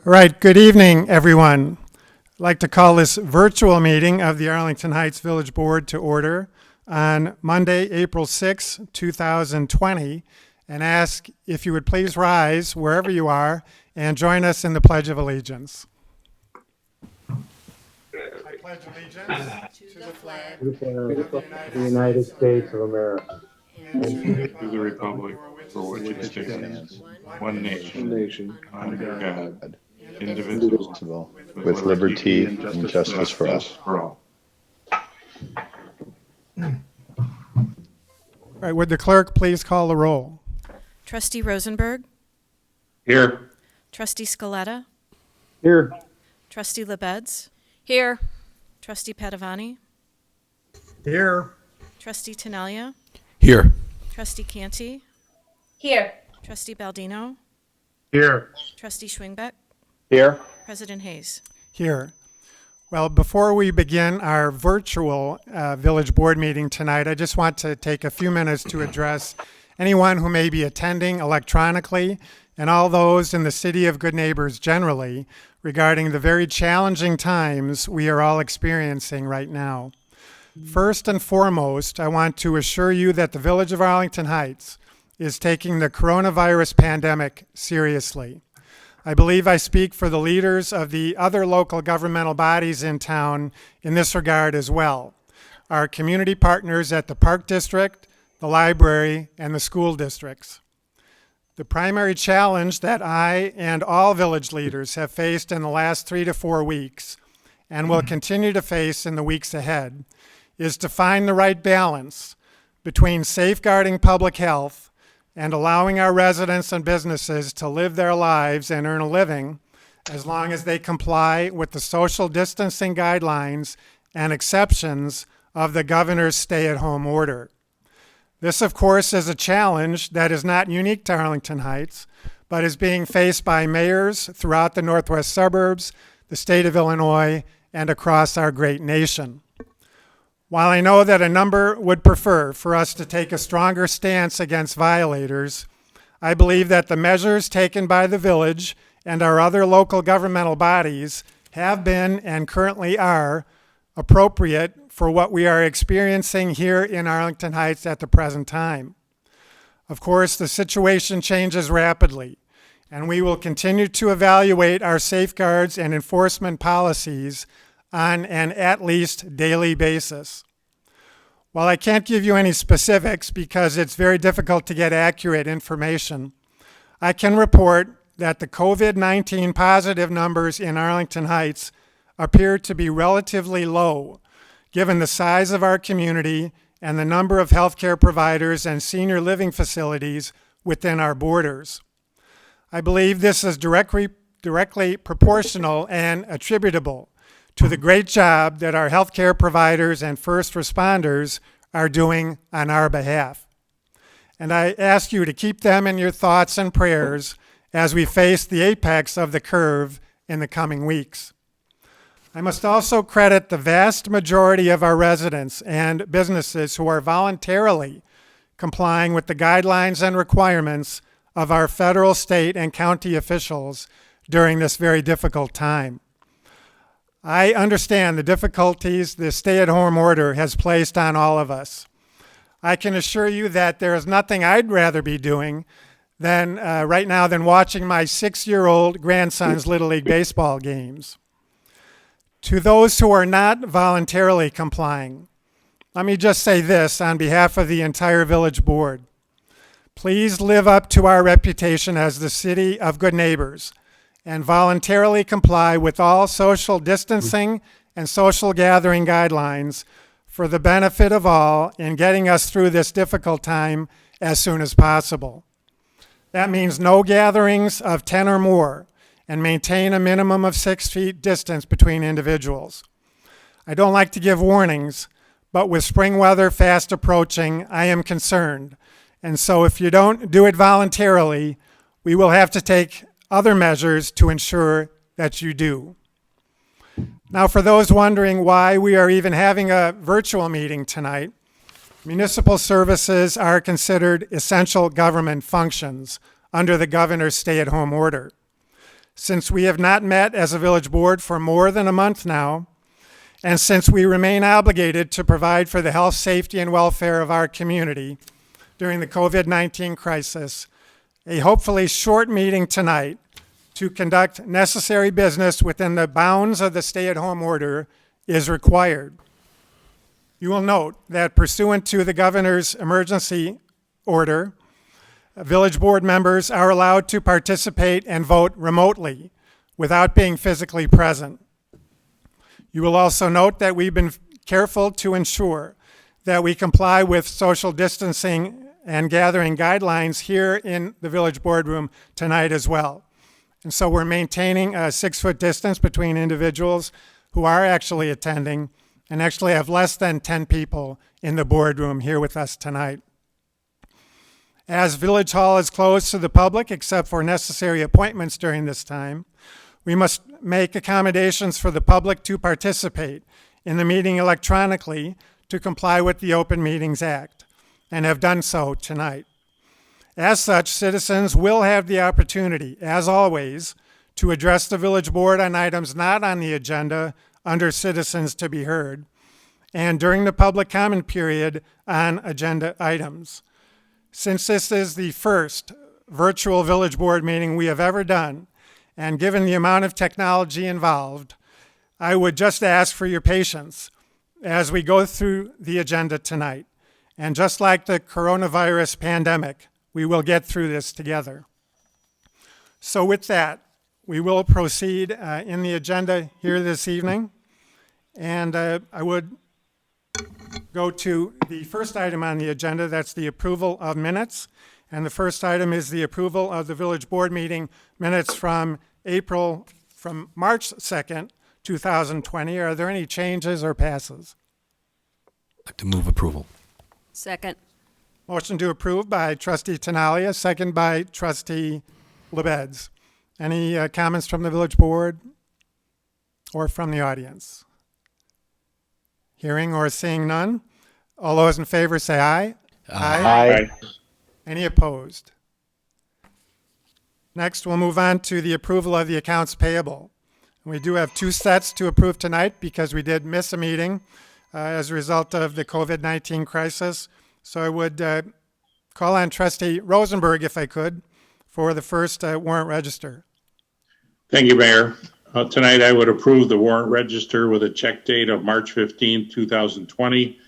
All right, good evening, everyone. I'd like to call this virtual meeting of the Arlington Heights Village Board to order on Monday, April 6, 2020, and ask if you would please rise wherever you are and join us in the Pledge of Allegiance. I pledge allegiance to the flag of the United States of America, and to the republic for which it stands, one nation, under God, indivisible, with liberty and justice for all. All right, would the clerk please call the roll? Trustee Rosenberg, Here. Trustee Scaletta, Here. Trustee LaBedz, here. Trustee Padovani, Here. Trustee Tinaglia, Here. Trustee Canty, Here. Trustee Baldino, Here. Trustee Schwingbeck, Here. President Hayes. Here. Well, before we begin our virtual village board meeting tonight, I just want to take a few minutes to address anyone who may be attending electronically and all those in the city of Good Neighbors generally regarding the very challenging times we are all experiencing right now. First and foremost, I want to assure you that the Village of Arlington Heights is taking the coronavirus pandemic seriously. I believe I speak for the leaders of the other local governmental bodies in town in this regard as well. Our community partners at the Park District, the library, and the school districts. The primary challenge that I and all village leaders have faced in the last 3 to 4 weeks, and will continue to face in the weeks ahead, is to find the right balance between safeguarding public health and allowing our residents and businesses to live their lives and earn a living as long as they comply with the social distancing guidelines and exceptions of the governor's stay-at-home order. This, of course, is a challenge that is not unique to Arlington Heights, but is being faced by mayors throughout the northwest suburbs, the state of Illinois, and across our great nation. While I know that a number would prefer for us to take a stronger stance against violators, I believe that the measures taken by the village and our other local governmental bodies have been and currently are appropriate for what we are experiencing here in Arlington Heights at the present time. Of course, the situation changes rapidly, and we will continue to evaluate our safeguards and enforcement policies on an at least daily basis. While I can't give you any specifics because it's very difficult to get accurate information, I can report that the COVID-19 positive numbers in Arlington Heights appear to be relatively low, given the size of our community and the number of healthcare providers and senior living facilities within our borders. I believe this is directly proportional and attributable to the great job that our healthcare providers and first responders are doing on our behalf. And I ask you to keep them in your thoughts and prayers as we face the apex of the curve in the coming weeks. I must also credit the vast majority of our residents and businesses who are voluntarily complying with the guidelines and requirements of our federal, state, and county officials during this very difficult time. I understand the difficulties the stay-at-home order has placed on all of us. I can assure you that there is nothing I'd rather be doing than right now than watching my 6-year-old grandson's Little League baseball games. To those who are not voluntarily complying, let me just say this on behalf of the entire village board. Please live up to our reputation as the city of good neighbors and voluntarily comply with all social distancing and social gathering guidelines for the benefit of all in getting us through this difficult time as soon as possible. That means no gatherings of 10 or more, and maintain a minimum of 6 feet distance between individuals. I don't like to give warnings, but with spring weather fast approaching, I am concerned. And so if you don't do it voluntarily, we will have to take other measures to ensure that you do. Now, for those wondering why we are even having a virtual meeting tonight, municipal services are considered essential government functions under the governor's stay-at-home order. since we have not met as a village board for more than a month now, and since we remain obligated to provide for the health, safety, and welfare of our community during the COVID-19 crisis, a hopefully short meeting tonight to conduct necessary business within the bounds of the stay-at-home order is required. You will note that pursuant to the governor's emergency order, village board members are allowed to participate and vote remotely without being physically present. You will also note that we've been careful to ensure that we comply with social distancing and gathering guidelines here in the village boardroom tonight as well. And so we're maintaining a 6-foot distance between individuals who are actually attending and actually have less than 10 people in the boardroom here with us tonight. As Village Hall is closed to the public except for necessary appointments during this time, we must make accommodations for the public to participate in the meeting electronically to comply with the Open Meetings Act, and have done so tonight. As such, citizens will have the opportunity, as always, to address the village board on items not on the agenda under citizens to be heard, and during the public comment period on agenda items. Since this is the first virtual village board meeting we have ever done, and given the amount of technology involved, I would just ask for your patience as we go through the agenda tonight. And just like the coronavirus pandemic, we will get through this together. So with that, we will proceed in the agenda here this evening. And I would go to the first item on the agenda. That's the approval of minutes. And the first item is the approval of the village board meeting minutes from March 2nd, 2020. Are there any changes or passes? I'd like to move approval. Second. Motion to approve by Trustee Tinaglia, second by Trustee LaBedz. Any comments from the village board or from the audience? Hearing or seeing none? All those in favor say aye. Aye. Any opposed? Next, we'll move on to the approval of the accounts payable. We do have 2 sets to approve tonight because we did miss a meeting as a result of the COVID-19 crisis. So I would call on Trustee Rosenberg, if I could, for the first warrant register. Thank you, Mayor. Tonight, I would approve the warrant register with a check date of March 15, 2020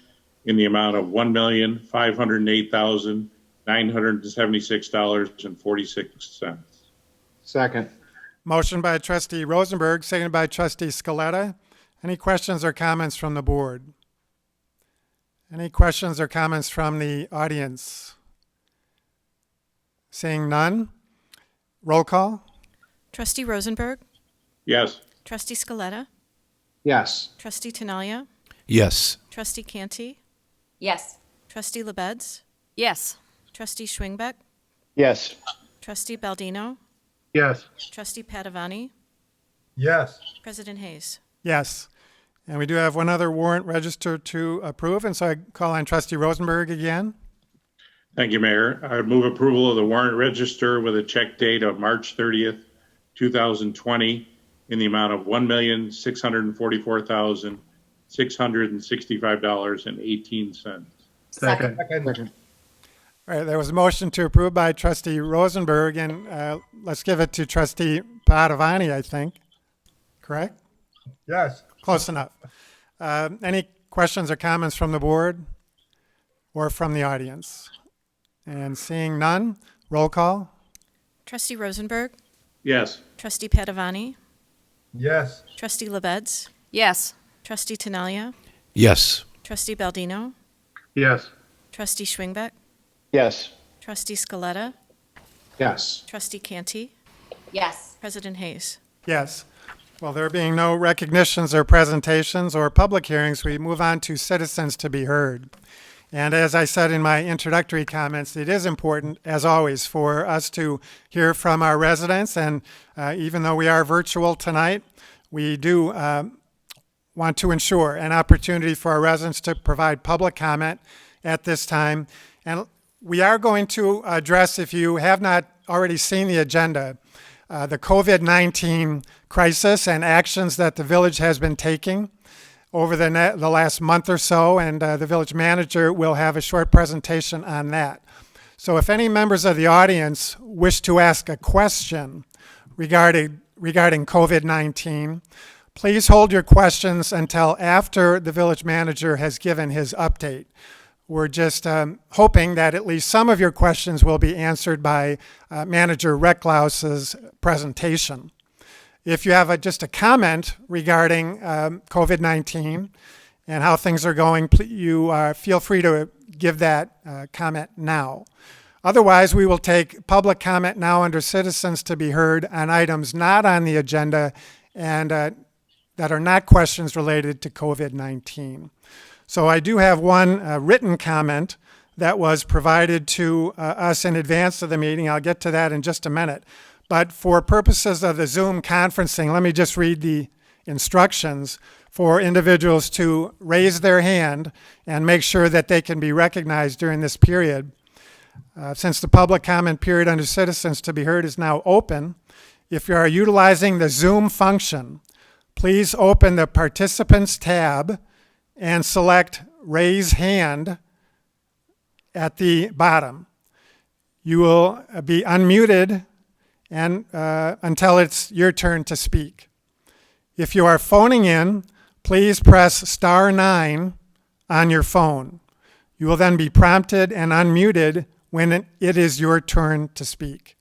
in the amount of $1,508,976.46. Second. Motion by Trustee Rosenberg, seconded by Trustee Scaletta. Any questions or comments from the board? Any questions or comments from the audience? Seeing none, roll call. Trustee Rosenberg, Yes. Trustee Scaletta, Yes. Trustee Tinaglia, Yes. Trustee Canty, Yes. Trustee LaBedz, Yes. Trustee Schwingbeck, Yes. Trustee Baldino, Yes. Trustee Padovani, Yes. President Hayes. Yes. And we do have one other warrant register to approve, and so I call on Trustee Rosenberg again. Thank you, Mayor. I would move approval of the warrant register with a check date of March 30th, 2020 in the amount of $1,644,665.18. Second. All right, there was a motion to approve by Trustee Rosenberg, and let's give it to Trustee Padovani, I think. Correct? Yes. Close enough. Any questions or comments from the board or from the audience? And seeing none, roll call. Trustee Rosenberg, Yes. Trustee Padovani, Yes. Trustee LaBedz, Yes. Trustee Tinaglia, Yes. Trustee Baldino, Yes. Trustee Schwingbeck, Yes. Trustee Scaletta, Yes. Trustee Canty, Yes. President Hayes. Yes. Well, there being no recognitions or presentations or public hearings, we move on to citizens to be heard. And as I said in my introductory comments, it is important, as always, for us to hear from our residents. And even though we are virtual tonight, we do want to ensure an opportunity for our residents to provide public comment at this time. And we are going to address, if you have not already seen the agenda, the COVID-19 crisis and actions that the village has been taking over the last month or so, and the village manager will have a short presentation on that. So if any members of the audience wish to ask a question regarding COVID-19, please hold your questions until after the village manager has given his update. We're just hoping that at least some of your questions will be answered by Manager Recklaus's presentation. If you have just a comment regarding COVID-19 and how things are going, you feel free to give that comment now. Otherwise, we will take public comment now under citizens to be heard on items not on the agenda and that are not questions related to COVID-19. So I do have one written comment that was provided to us in advance of the meeting. I'll get to that in just a minute. But for purposes of the Zoom conferencing, let me just read the instructions for individuals to raise their hand and make sure that they can be recognized during this period. Since the public comment period under citizens to be heard is now open, if you are utilizing the Zoom function, please open the Participants tab and select Raise Hand at the bottom. You will be unmuted and until it's your turn to speak. If you are phoning in, please press *9 on your phone. You will then be prompted and unmuted when it is your turn to speak.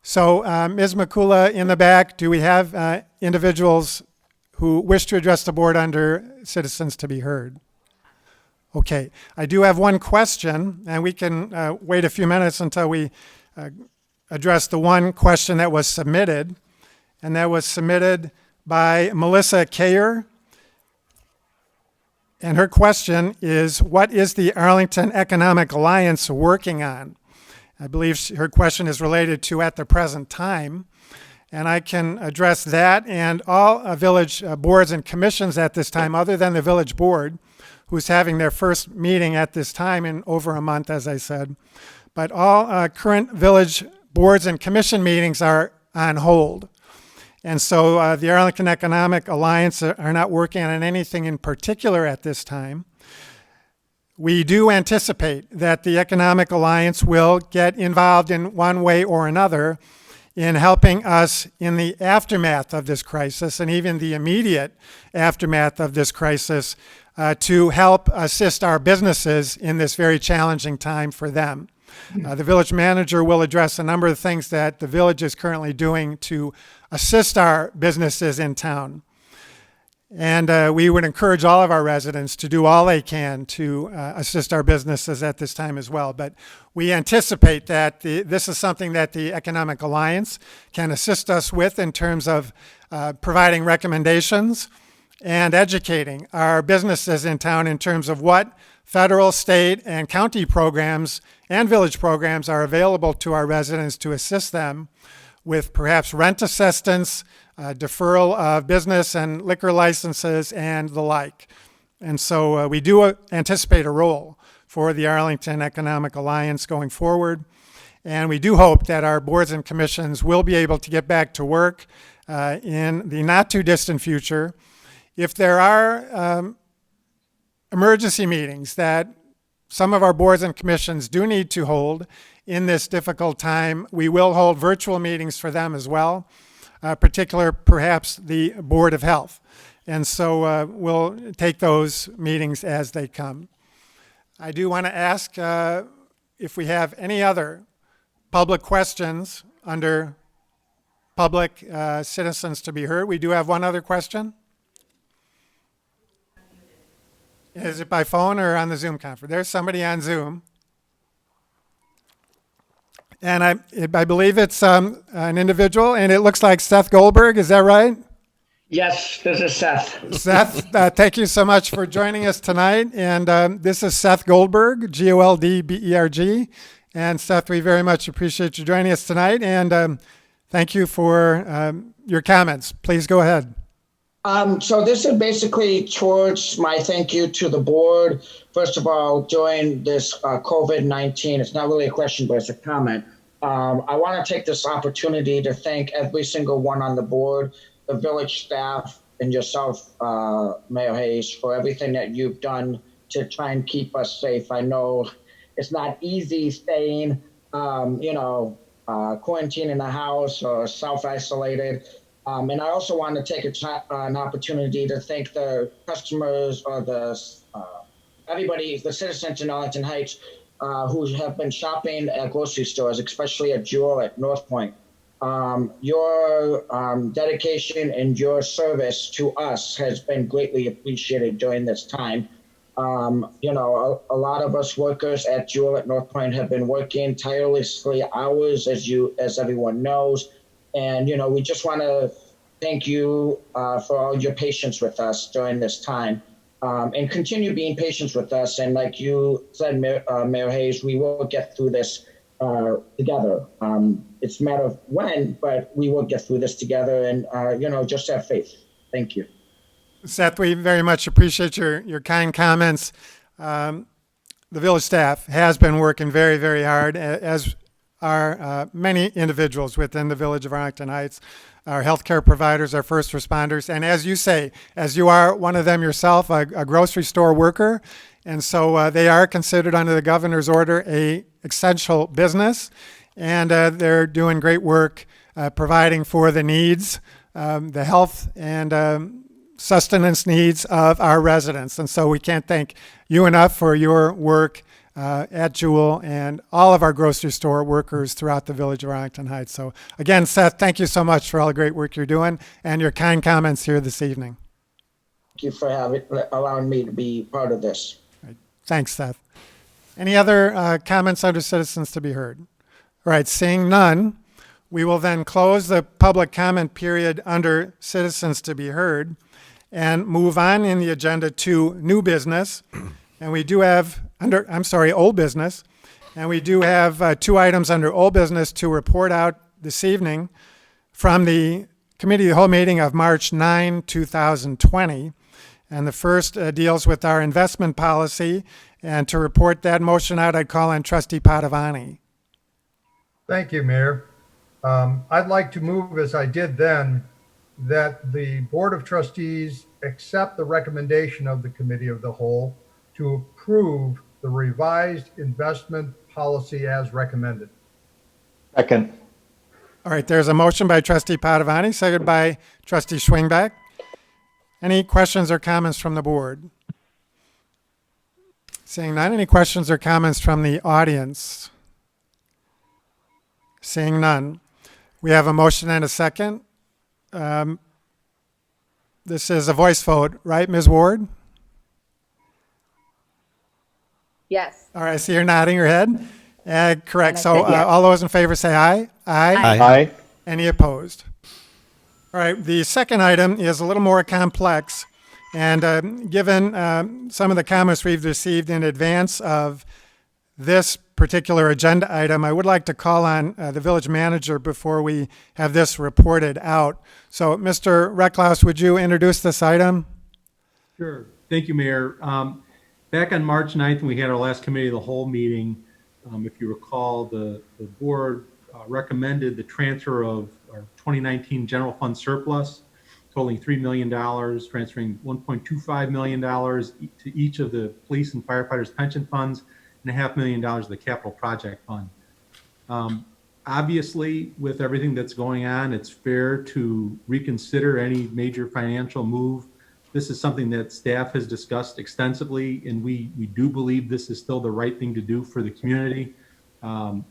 So Ms. Makula in the back, do we have individuals who wish to address the board under citizens to be heard? Okay, I do have one question, and we can wait a few minutes until we address the one question that was submitted, and that was submitted by Melissa Kayer. And her question is, what is the Arlington Economic Alliance working on? I believe her question is related to at the present time. And I can address that and all village boards and commissions at this time, other than the village board, who's having their first meeting at this time in over a month, as I said. But all current village boards and commission meetings are on hold. And so the Arlington Economic Alliance are not working on anything in particular at this time. We do anticipate that the Economic Alliance will get involved in one way or another in helping us in the aftermath of this crisis and even the immediate aftermath of this crisis to help assist our businesses in this very challenging time for them. The village manager will address a number of things that the village is currently doing to assist our businesses in town. And we would encourage all of our residents to do all they can to assist our businesses at this time as well. But we anticipate that this is something that the Economic Alliance can assist us with in terms of providing recommendations and educating our businesses in town in terms of what federal, state, and county programs and village programs are available to our residents to assist them with perhaps rent assistance, deferral of business and liquor licenses, and the like. And so we do anticipate a role for the Arlington Economic Alliance going forward. And we do hope that our boards and commissions will be able to get back to work in the not too distant future. If there are emergency meetings that some of our boards and commissions do need to hold in this difficult time, we will hold virtual meetings for them as well, particular perhaps the Board of Health. And so we'll take those meetings as they come. I do want to ask if we have any other public questions under public citizens to be heard. We do have one other question. Is it by phone or on the Zoom conference? There's somebody on Zoom. And I believe it's an individual, and it looks like Seth Goldberg. Is that right? Yes, this is Seth. Seth, thank you so much for joining us tonight. And this is Seth Goldberg, Goldberg. And Seth, we very much appreciate you joining us tonight. And thank you for your comments. Please go ahead. So this is basically towards my thank you to the board. First of all, during this COVID-19, it's not really a question, but it's a comment. I want to take this opportunity to thank every single one on the board, the village staff, and yourself, Mayor Hayes, for everything that you've done to try and keep us safe. I know it's not easy staying, quarantined in the house or self-isolated. And I also want to take an opportunity to thank the customers or everybody, the citizens in Arlington Heights who have been shopping at grocery stores, especially at Jewel at North Point. Your dedication and your service to us has been greatly appreciated during this time. A lot of us workers at Jewel at North Point have been working tirelessly hours, as everyone knows. And, we just want to thank you for all your patience with us during this time. And continue being patient with us. And like you said, Mayor Hayes, we will get through this together. It's a matter of when, but we will get through this together. And, just have faith. Thank you. Seth, we very much appreciate your kind comments. The village staff has been working very, very hard, as are many individuals within the village of Arlington Heights, our healthcare providers, our first responders, and as you say, as you are one of them yourself, a grocery store worker, and so they are considered under the governor's order a essential business, and they're doing great work providing for the needs, the health and sustenance needs of our residents. And so we can't thank you enough for your work at Jewel and all of our grocery store workers throughout the village of Arlington Heights. So again, Seth, thank you so much for all the great work you're doing and your kind comments here this evening. Thank you for allowing me to be part of this. Right. Thanks, Seth. Any other comments under citizens to be heard? All right, seeing none, we will then close the public comment period under citizens to be heard and move on in the agenda to new business. And we do have old business. And we do have 2 items under old business to report out this evening from the committee of the whole meeting of March 9, 2020. And the first deals with our investment policy. And to report that motion out, I'd call on Trustee Padovani. Thank you, Mayor. I'd like to move, as I did then, that the Board of Trustees accept the recommendation of the Committee of the Whole to approve the revised investment policy as recommended. Second. All right, there's a motion by Trustee Padovani, seconded by Trustee Schwingbeck. Any questions or comments from the board? Seeing none, any questions or comments from the audience? Seeing none. We have a motion and a second. This is a voice vote, right, Ms. Ward? Yes. All right, I see you're nodding your head. Correct. And I So said yes. all those in favor say aye. Aye. Any opposed? All right, the second item is a little more complex. And given some of the comments we've received in advance of this particular agenda item, I would like to call on the village manager before we have this reported out. So, Mr. Recklouse, would you introduce this item? Sure. Thank you, Mayor. Back on March 9th, when we had our last committee of the whole meeting, if you recall, the board recommended the transfer of our 2019 general fund surplus totaling $3 million, transferring $1.25 million to each of the police and firefighters pension funds and $500,000 of the capital project fund. Obviously, with everything that's going on, it's fair to reconsider any major financial move. This is something that staff has discussed extensively, and we do believe this is still the right thing to do for the community,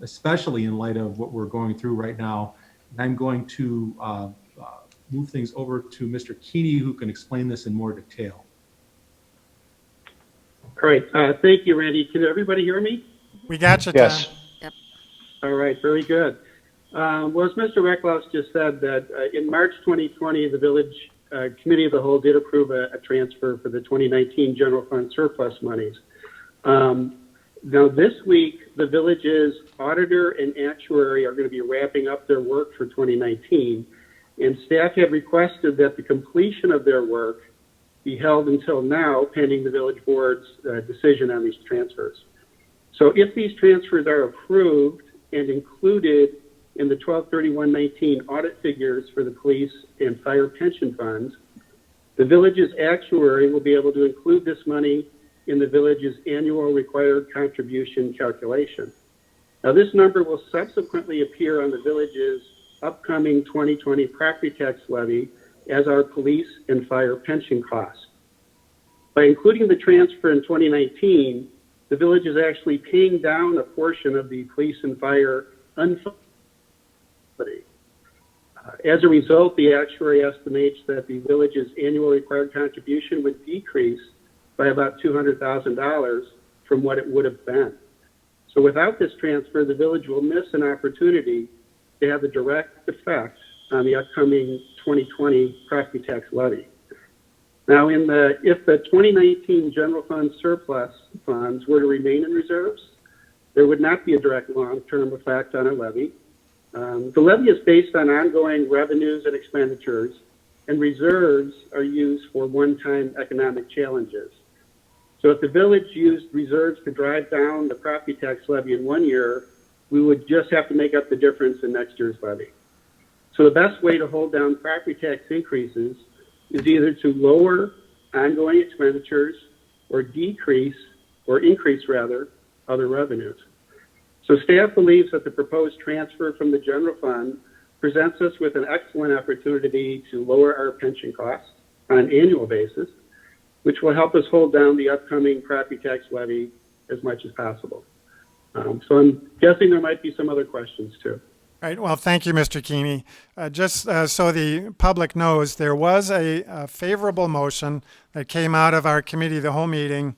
especially in light of what we're going through right now. And I'm going to move things over to Mr. Canty, who can explain this in more detail. All right. Thank you, Randy. Can everybody hear me? We got you, Yes. Tom. All right. Very good. Well, as Mr. Recklouse just said, that in March 2020, the Village Committee of the Whole did approve a transfer for the 2019 general fund surplus monies. Now, this week, the village's auditor and actuary are going to be wrapping up their work for 2019, and staff have requested that the completion of their work be held until now, pending the village board's decision on these transfers. So if these transfers are approved, and included in the 12/31/19 audit figures for the police and fire pension funds, the village's actuary will be able to include this money in the village's annual required contribution calculation. Now, this number will subsequently appear on the village's upcoming 2020 property tax levy as our police and fire pension costs. By including the transfer in 2019, the village is actually paying down a portion of the police and fire unfunded. As a result, the actuary estimates that the village's annual required contribution would decrease by about $200,000 from what it would have been. So without this transfer, the village will miss an opportunity to have a direct effect on the upcoming 2020 property tax levy. Now, if the 2019 general fund surplus funds were to remain in reserves, there would not be a direct long-term effect on our levy. The levy is based on ongoing revenues and expenditures, and reserves are used for one-time economic challenges. So if the village used reserves to drive down the property tax levy in 1 year, we would just have to make up the difference in next year's levy. So the best way to hold down property tax increases is either to lower ongoing expenditures or increase other revenues. So staff believes that the proposed transfer from the general fund presents us with an excellent opportunity to lower our pension costs on an annual basis, which will help us hold down the upcoming property tax levy as much as possible. So I'm guessing there might be some other questions too. All right. Well, thank you, Mr. Keeney. Just so the public knows, there was a favorable motion that came out of our committee of the whole meeting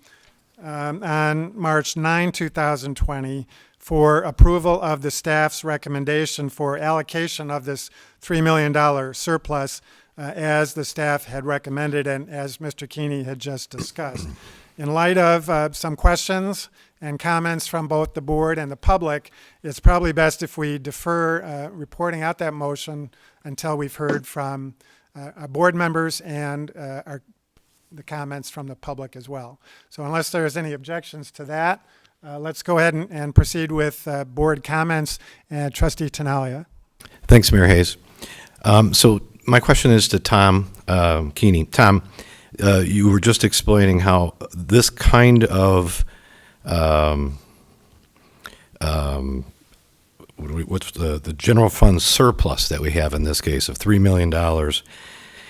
on March 9, 2020 for approval of the staff's recommendation for allocation of this $3 million surplus as the staff had recommended and as Mr. Keeney had just discussed. In light of some questions and comments from both the board and the public, it's probably best if we defer reporting out that motion until we've heard from our board members and the comments from the public as well. So unless there's any objections to that, let's go ahead and proceed with board comments. Trustee Tinaglia. Thanks, Mayor Hayes. So my question is to Tom Keeney. Tom, you were just explaining how this kind of what's the general fund surplus that we have in this case of $3 million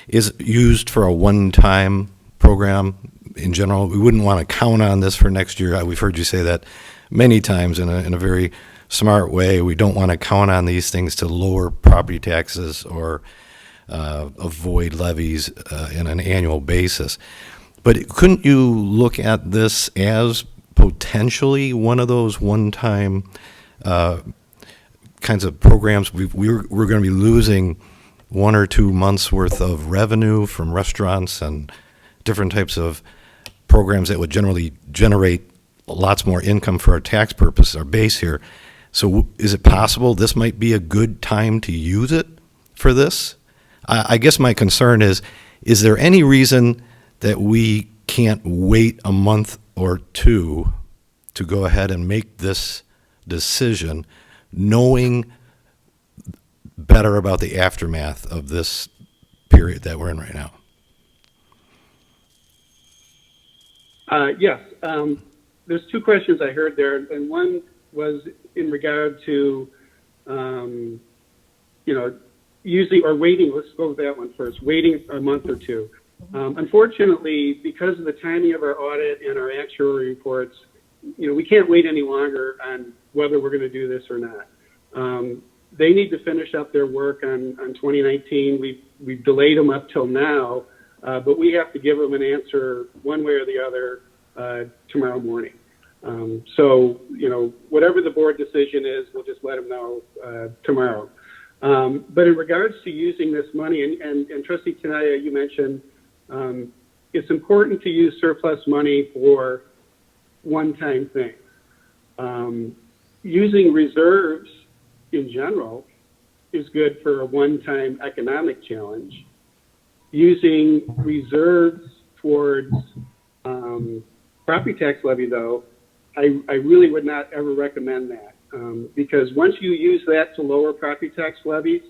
is used for a one-time program in general. We wouldn't want to count on this for next year. We've heard you say that many times in a very smart way. We don't want to count on these things to lower property taxes or avoid levies in an annual basis. But couldn't you look at this as potentially one of those one-time kinds of programs? We're going to be losing 1 or 2 months worth of revenue from restaurants and different types of programs that would generally generate lots more income for our tax purposes, our base here. So is it possible this might be a good time to use it for this? I guess my concern is there any reason that we can't wait a month or two to go ahead and make this decision, knowing better about the aftermath of this period that we're in right now? Yes. There's two questions I heard there, and one was in regard to, using or waiting. Let's go with that one first. Waiting a month or two. Unfortunately, because of the timing of our audit and our actuary reports, we can't wait any longer on whether we're going to do this or not. They need to finish up their work on 2019. We've delayed them up till now, but we have to give them an answer one way or the other tomorrow morning. So, whatever the board decision is, we'll just let them know tomorrow. But in regards to using this money, and Trustee Tinaglia, you mentioned it's important to use surplus money for one-time things. Using reserves in general is good for a one-time economic challenge. Using reserves towards property tax levy, though, I really would not ever recommend that. because once you use that to lower property tax levies,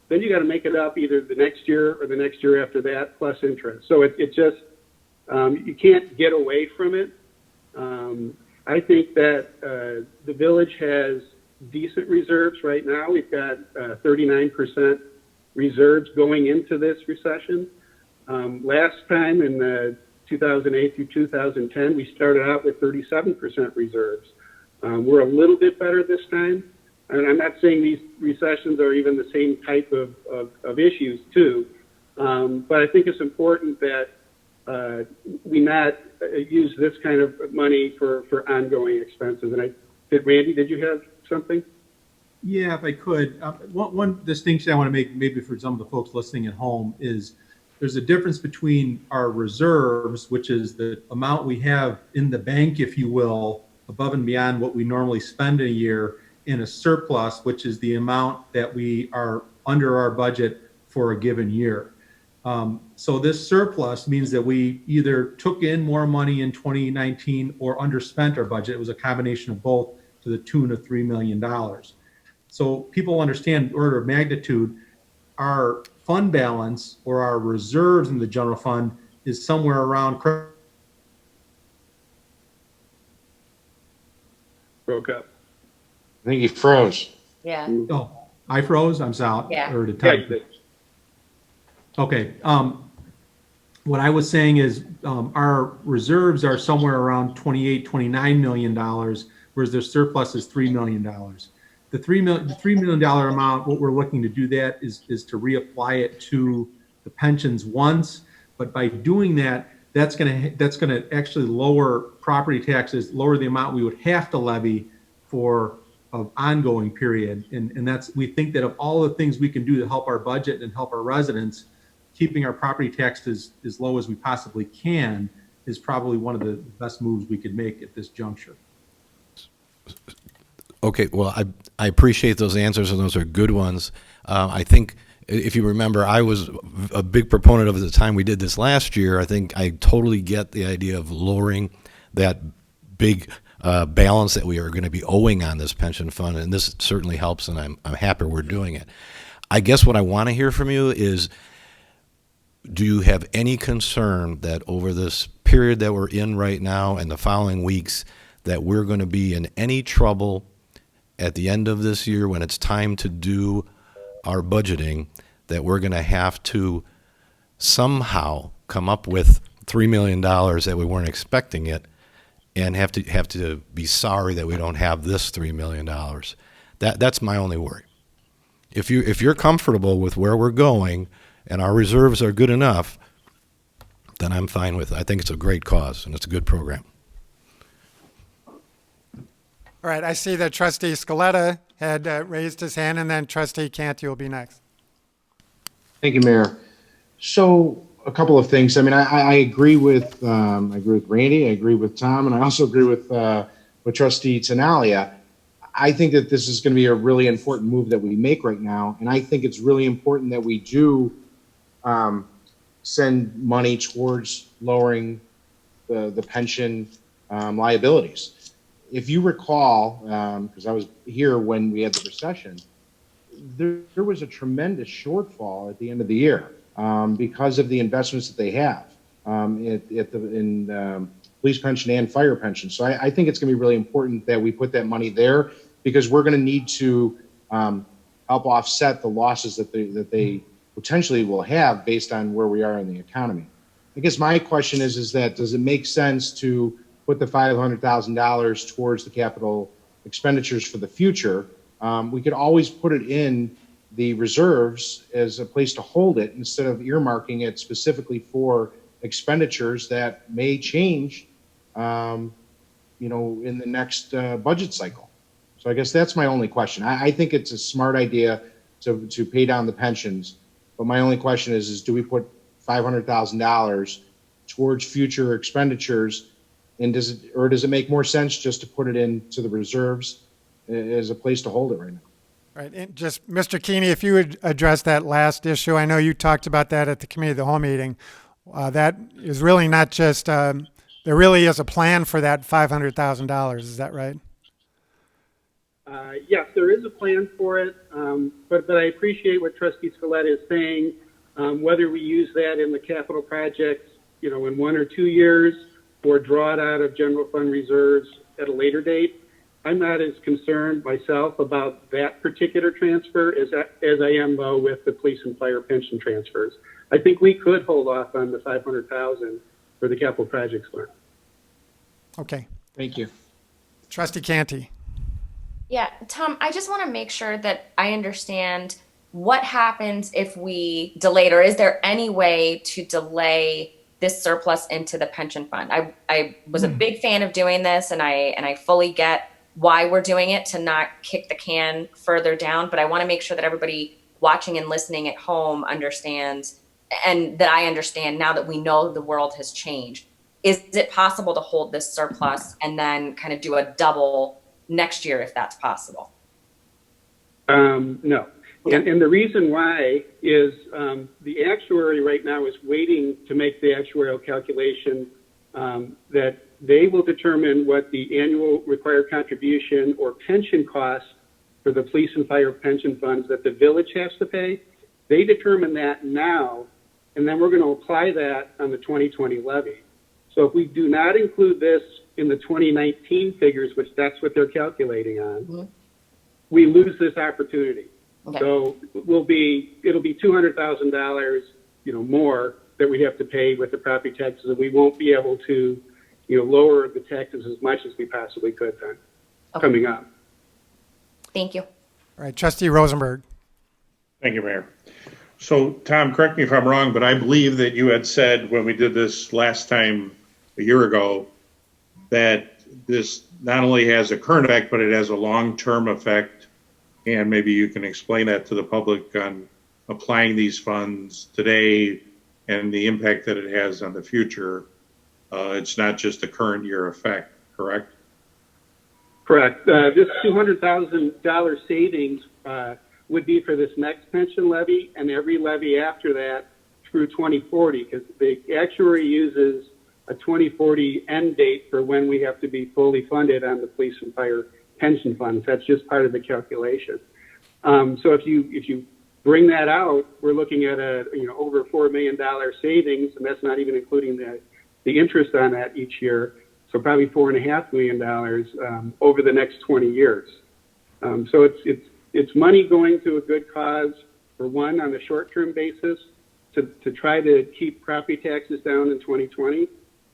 then you got to make it up either the next year or the next year after that plus interest. So it just, you can't get away from it. I think that the village has decent reserves right now. We've got 39% reserves going into this recession. Last time in 2008 through 2010, we started out with 37% reserves. We're a little bit better this time. And I'm not saying these recessions are even the same type of issues too. But I think it's important that we not use this kind of money for ongoing expenses. And Randy, did you have something? Yeah, if I could. One distinction I want to make maybe for some of the folks listening at home is there's a difference between our reserves, which is the amount we have in the bank, if you will, above and beyond what we normally spend in a year, in a surplus, which is the amount that we are under our budget for a given year. So this surplus means that we either took in more money in 2019 or underspent our budget. It was a combination of both to the tune of $3 million. So people understand order of magnitude. Our fund balance or our reserves in the general fund is somewhere around. Broke up. I think he froze. Yeah. Oh, I froze. I'm sorry. Yeah. Or did type. Okay. What I was saying is our reserves are somewhere around $29 million, whereas their surplus is $3 million. The $3 million amount, what we're looking to do that is to reapply it to the pensions once, but by doing that, that's going to actually lower property taxes, lower the amount we would have to levy for an ongoing period. And that's, we think that of all the things we can do to help our budget and help our residents, keeping our property taxes as low as we possibly can is probably one of the best moves we could make at this juncture. Okay, well, I appreciate those answers, and those are good ones. I think, if you remember, I was a big proponent of it at the time we did this last year. I think I totally get the idea of lowering that big balance that we are going to be owing on this pension fund, and this certainly helps, and I'm happy we're doing it. I guess what I want to hear from you is, do you have any concern that over this period that we're in right now and the following weeks, that we're going to be in any trouble at the end of this year when it's time to do our budgeting, that we're going to have to somehow come up with $3 million that we weren't expecting it, and have to be sorry that we don't have this $3 million? That's my only worry. If you're comfortable with where we're going and our reserves are good enough, then I'm fine with it. I think it's a great cause and it's a good program. All right, I see that Trustee Scaletta had raised his hand, and then Trustee Canty will be next. Thank you, Mayor. So a couple of things. I mean, I agree with Randy. I agree with Tom, and I also agree with Trustee Tinaglia. I think that this is going to be a really important move that we make right now, and I think it's really important that we do send money towards lowering the pension liabilities. If you recall, because I was here when we had the recession, there was a tremendous shortfall at the end of the year because of the investments that they have in police pension and fire pension. So I think it's going to be really important that we put that money there, because we're going to need to help offset the losses that they potentially will have based on where we are in the economy. I guess my question is that does it make sense to put the $500,000 towards the capital expenditures for the future? We could always put it in the reserves as a place to hold it instead of earmarking it specifically for expenditures that may change, in the next budget cycle. So I guess that's my only question. I think it's a smart idea to pay down the pensions, but my only question is do we put $500,000 towards future expenditures? And does it make more sense just to put it into the reserves as a place to hold it right now? Right, and just Mr. Keeney, if you would address that last issue. I know you talked about that at the committee of the whole meeting. That is really not just, there really is a plan for that $500,000. Is that right? Yes, there is a plan for it, but I appreciate what Trustee Scaletta is saying. Whether we use that in the capital projects, you know, in 1 or 2 years, or draw it out of general fund reserves at a later date, I'm not as concerned myself about that particular transfer as I am, though, with the police and fire pension transfers. I think we could hold off on the $500,000 for the capital projects fund. Okay. Thank you. Trustee Canty. Yeah, Tom, I just want to make sure that I understand what happens if we delay it, or is there any way to delay this surplus into the pension fund? I was a big fan of doing this, and I fully get why we're doing it, to not kick the can further down, but I want to make sure that everybody watching and listening at home understands, and that I understand now that we know the world has changed. Is it possible to hold this surplus and then kind of do a double next year if that's possible? No. And the reason why is the actuary right now is waiting to make the actuarial calculation that they will determine what the annual required contribution or pension cost for the police and fire pension funds that the village has to pay. They determine that now, and then we're going to apply that on the 2020 levy. So if we do not include this in the 2019 figures, which that's what they're calculating on, we lose this opportunity. Okay. So it'll be $200,000, you know, more that we have to pay with the property taxes, and we won't be able to, you know, lower the taxes as much as we possibly could then coming up. Thank you. All right, Trustee Rosenberg. Thank you, Mayor. So, Tom, correct me if I'm wrong, but I believe that you had said when we did this last time a year ago that this not only has a current effect, but it has a long-term effect. And maybe you can explain that to the public on applying these funds today and the impact that it has on the future. It's not just a current year effect, correct? Correct. This $200,000 savings would be for this next pension levy and every levy after that through 2040, because the actuary uses a 2040 end date for when we have to be fully funded on the police and fire pension funds. That's just part of the calculation. So if you bring that out, we're looking at over $4 million savings, and that's not even including the interest on that each year. So probably $4.5 million over the next 20 years. So it's money going to a good cause, for one, on a short-term basis, to try to keep property taxes down in 2020,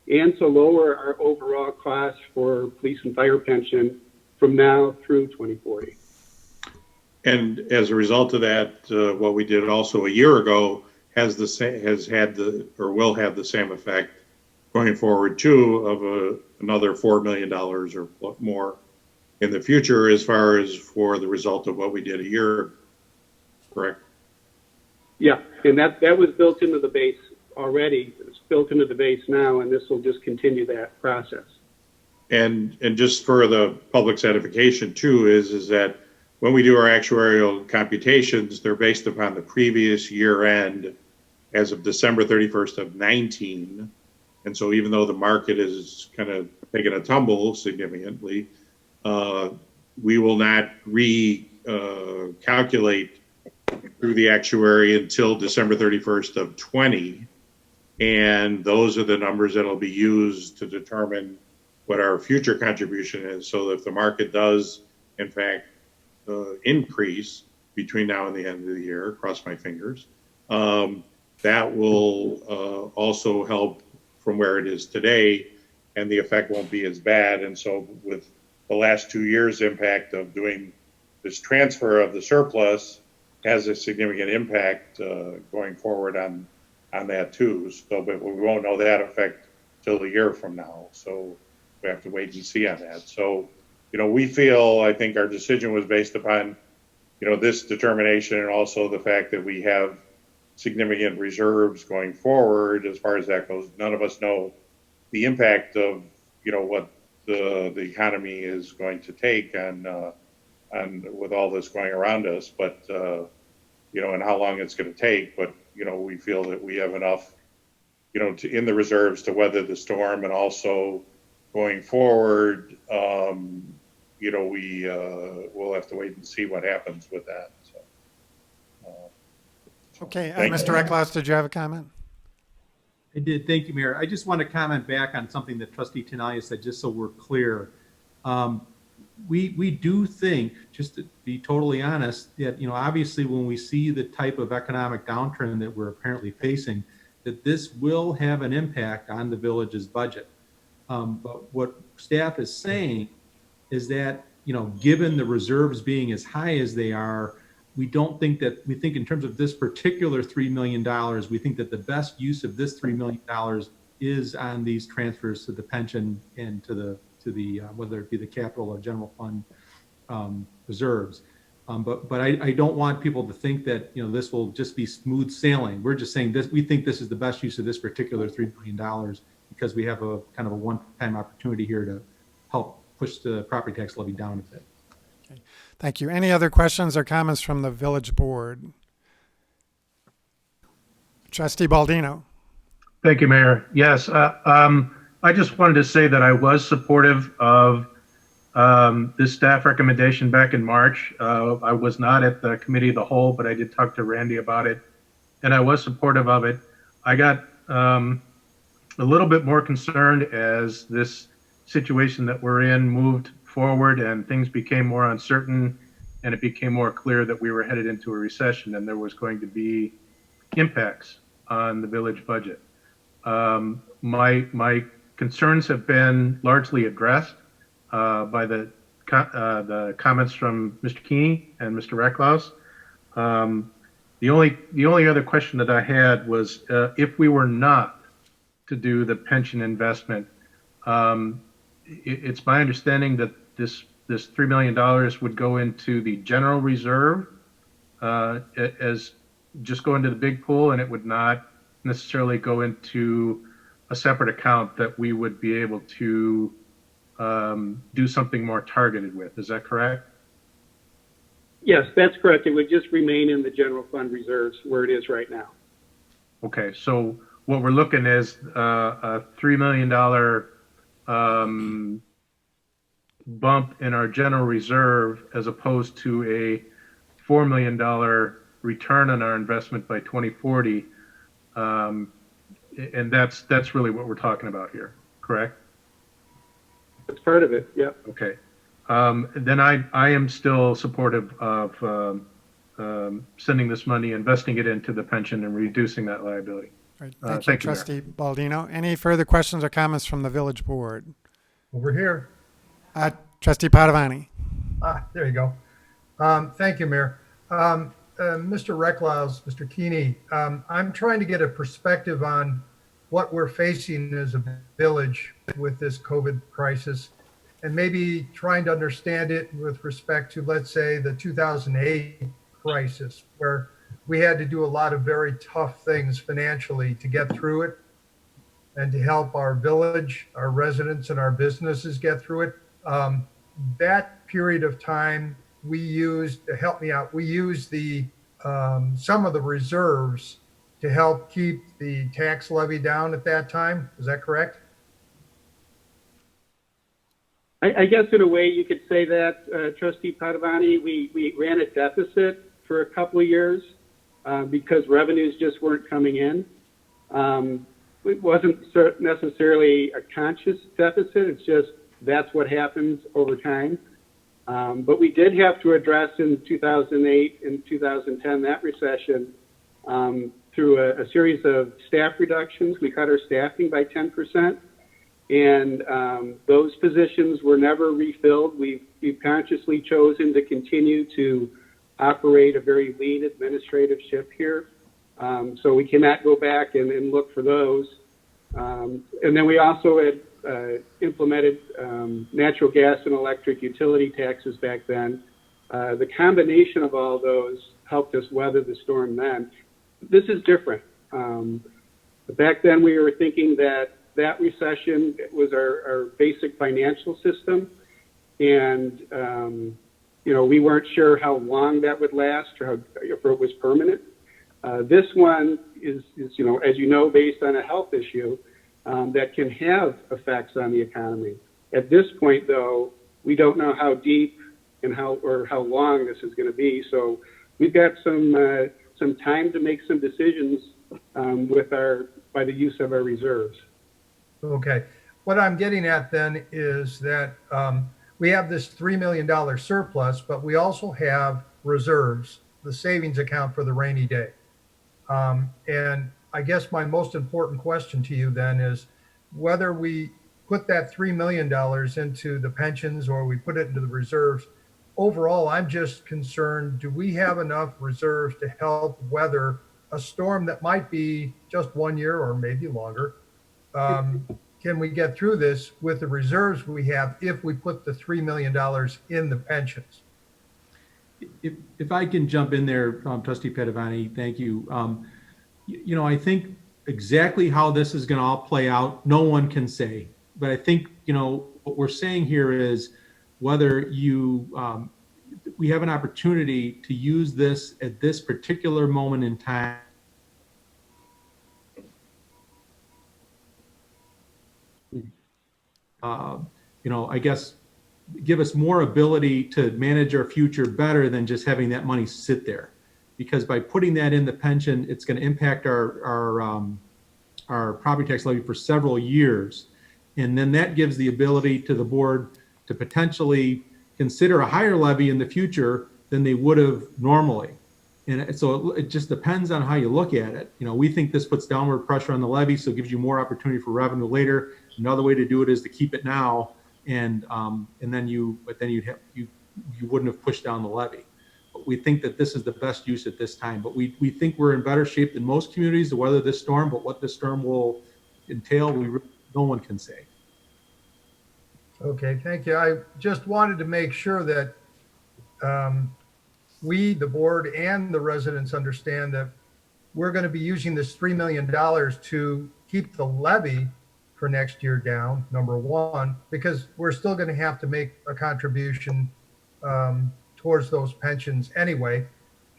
and to lower our overall costs for police and fire pension from now through 2040. And as a result of that, what we did also a year ago will have the same effect going forward too, of another $4 million or more in the future, as far as for the result of what we did a year ago, correct? Yeah, and that was built into the base already. It's built into the base now, and this will just continue that process. And just for the public's edification too, is that when we do our actuarial computations, they're based upon the previous year end as of December 31st of 19. And so even though the market is kind of taking a tumble significantly, we will not recalculate through the actuary until December 31st of 20. And those are the numbers that will be used to determine what our future contribution is. So if the market does, in fact, increase between now and the end of the year, cross my fingers, that will also help from where it is today, and the effect won't be as bad. And so with the last 2 years' impact of doing this transfer of the surplus has a significant impact going forward on that too. So, but we won't know that effect till a year from now. So we have to wait and see on that. So, we feel, I think our decision was based upon, this determination, and also the fact that we have significant reserves going forward. As far as that goes, none of us know the impact of, what the economy is going to take on with all this going around us, but, and how long it's going to take. But, we feel that we have enough, in the reserves to weather the storm, and also going forward, we'll have to wait and see what happens with that. So, Okay, Thank Mr. you. Ecklouse, did you have a comment? I did. Thank you, Mayor. I just want to comment back on something that Trustee Tinaglia said, just so we're clear. We do think, just to be totally honest, that, obviously when we see the type of economic downturn that we're apparently facing, that this will have an impact on the village's budget. But what staff is saying is that, given the reserves being as high as they are, we think in terms of this particular $3 million, we think that the best use of this $3 million is on these transfers to the pension and to the whether it be the capital or general fund reserves. But I don't want people to think that, this will just be smooth sailing. We're just saying this, we think this is the best use of this particular $3 million because we have a kind of a one-time opportunity here to help push the property tax levy down a bit. Okay. Thank you. Any other questions or comments from the village board? Trustee Baldino. Thank you, Mayor. Yes, I just wanted to say that I was supportive of this staff recommendation back in March. I was not at the committee of the whole, but I did talk to Randy about it, and I was supportive of it. I got a little bit more concerned as this situation that we're in moved forward and things became more uncertain, and it became more clear that we were headed into a recession and there was going to be impacts on the village budget. My concerns have been largely addressed by the comments from Mr. Keeney and Mr. Recklaus. The only other question that I had was if we were not to do the pension investment, it's my understanding that this $3 million would go into the general reserve as just go into the big pool, and it would not necessarily go into a separate account that we would be able to do something more targeted with. Is that correct? Yes, that's correct. It would just remain in the general fund reserves where it is right now. Okay, so what we're looking is a $3 million bump in our general reserve as opposed to a $4 million return on our investment by 2040. And that's really what we're talking about here, correct? That's part of it, yep. Okay. Then I am still supportive of sending this money, investing it into the pension and reducing that liability. Right. Thank you, Trustee Baldino. Any further questions or comments from the village board? Over here. Trustee Padovani. There you go. Thank you, Mayor. Mr. Recklaus, Mr. Keeney, I'm trying to get a perspective on what we're facing as a village with this COVID crisis, and maybe trying to understand it with respect to, let's say, the 2008 crisis, where we had to do a lot of very tough things financially to get through it and to help our village, our residents, and our businesses get through it. That period of time, we used, to help me out, we used the some of the reserves to help keep the tax levy down at that time. Is that correct? I guess in a way you could say that, Trustee Padovani, we ran a deficit for a couple of years because revenues just weren't coming in. It wasn't necessarily a conscious deficit. It's just that's what happens over time. But we did have to address in 2008 and 2010 that recession through a series of staff reductions. We cut our staffing by 10%, and those positions were never refilled. We've consciously chosen to continue to operate a very lean administrative ship here, so we cannot go back and look for those. And then we also had implemented natural gas and electric utility taxes back then. The combination of all those helped us weather the storm then. This is different. Back then we were thinking that recession was our basic financial system, and we weren't sure how long that would last or if it was permanent. This one is as you know, based on a health issue that can have effects on the economy. At this point, though, we don't know how deep and how long this is going to be. So we've got some time to make some decisions by the use of our reserves. Okay. What I'm getting at then is that we have this $3 million surplus, but we also have reserves, the savings account for the rainy day. And I guess my most important question to you then is whether we put that $3 million into the pensions or we put it into the reserves. Overall, I'm just concerned, do we have enough reserves to help weather a storm that might be just 1 year or maybe longer? Can we get through this with the reserves we have if we put the $3 million in the pensions? If I can jump in there, Trustee Padovani, thank you. I think exactly how this is going to all play out, no one can say. But I think, what we're saying here is whether we have an opportunity to use this at this particular moment in time. I guess give us more ability to manage our future better than just having that money sit there. Because by putting that in the pension, it's going to impact our property tax levy for several years. And then that gives the ability to the board to potentially consider a higher levy in the future than they would have normally. And so it just depends on how you look at it. We think this puts downward pressure on the levy, so it gives you more opportunity for revenue later. Another way to do it is to keep it now, and then you wouldn't have pushed down the levy. But we think that this is the best use at this time. But we think we're in better shape than most communities to weather this storm. But what this storm will entail, no one can say. Okay, thank you. I just wanted to make sure that we, the board, and the residents understand that we're going to be using this $3 million to keep the levy for next year down, number one, because we're still going to have to make a contribution towards those pensions anyway,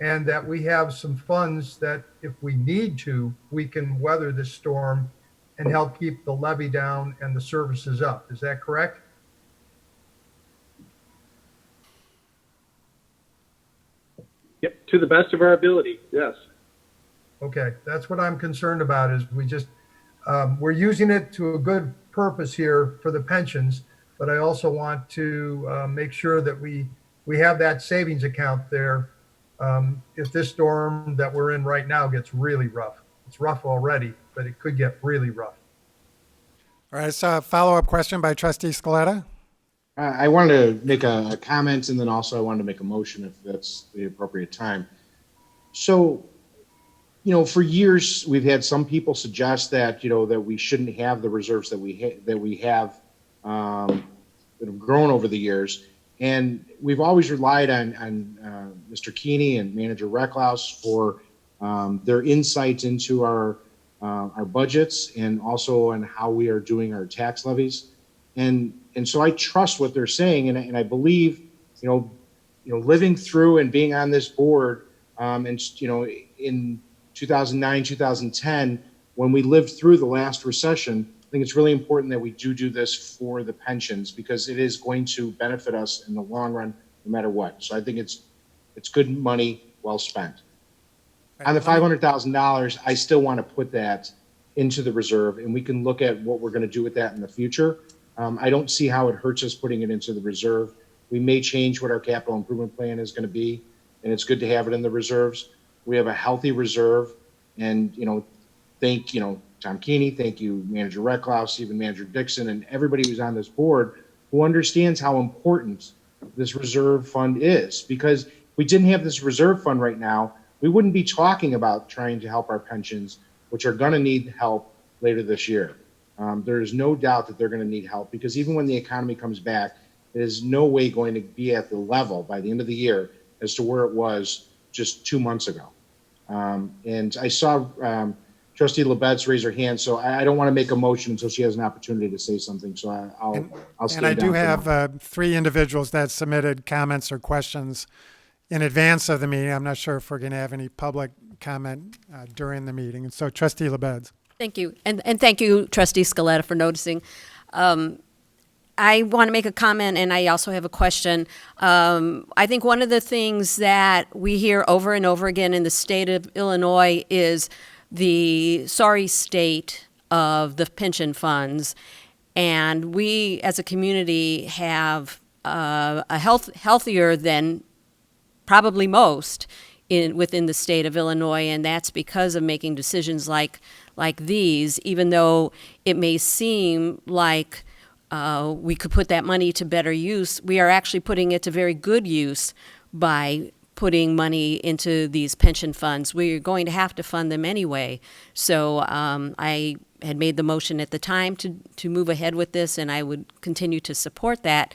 and that we have some funds that if we need to, we can weather this storm and help keep the levy down and the services up. Is that correct? Yep, to the best of our ability, yes. Okay, that's what I'm concerned about is we're using it to a good purpose here for the pensions, but I also want to make sure that we have that savings account there if this storm that we're in right now gets really rough. It's rough already, but it could get really rough. All right, so a follow-up question by Trustee Scaletta. I wanted to make a comment, and then also I wanted to make a motion if that's the appropriate time. So, for years we've had some people suggest that that we shouldn't have the reserves that we have that have grown over the years, and we've always relied on Mr. Canty and Manager Recklaus for their insight into our budgets and also on how we are doing our tax levies. And so I trust what they're saying, and I believe, living through and being on this board, and in 2009, 2010, when we lived through the last recession, I think it's really important that we do this for the pensions because it is going to benefit us in the long run, no matter what. So I think it's good money well spent. On the $500,000, I still want to put that into the reserve, and we can look at what we're going to do with that in the future. I don't see how it hurts us putting it into the reserve. We may change what our capital improvement plan is going to be, and it's good to have it in the reserves. We have a healthy reserve, and thank Tom Canty, thank you Manager Recklaus, even Manager Dixon, and everybody who's on this board who understands how important this reserve fund is. Because if we didn't have this reserve fund right now, we wouldn't be talking about trying to help our pensions, which are going to need help later this year. There is no doubt that they're going to need help because even when the economy comes back, it is no way going to be at the level by the end of the year as to where it was just 2 months ago. And I saw Trustee LaBedz raise her hand, so I don't want to make a motion until she has an opportunity to say something. So I'll stay down. And I do have 3 individuals that submitted comments or questions in advance of the meeting. I'm not sure if we're going to have any public comment during the meeting. And so Trustee LaBedz. Thank you. And thank you, Trustee Scaletta, for noticing. I want to make a comment, and I also have a question. I think one of the things that we hear over and over again in the state of Illinois is the sorry state of the pension funds. And we, as a community, have a healthier than probably most within the state of Illinois, and that's because of making decisions like these, even though it may seem like we could put that money to better use. We are actually putting it to very good use by putting money into these pension funds. We're going to have to fund them anyway. So I had made the motion at the time to move ahead with this, and I would continue to support that.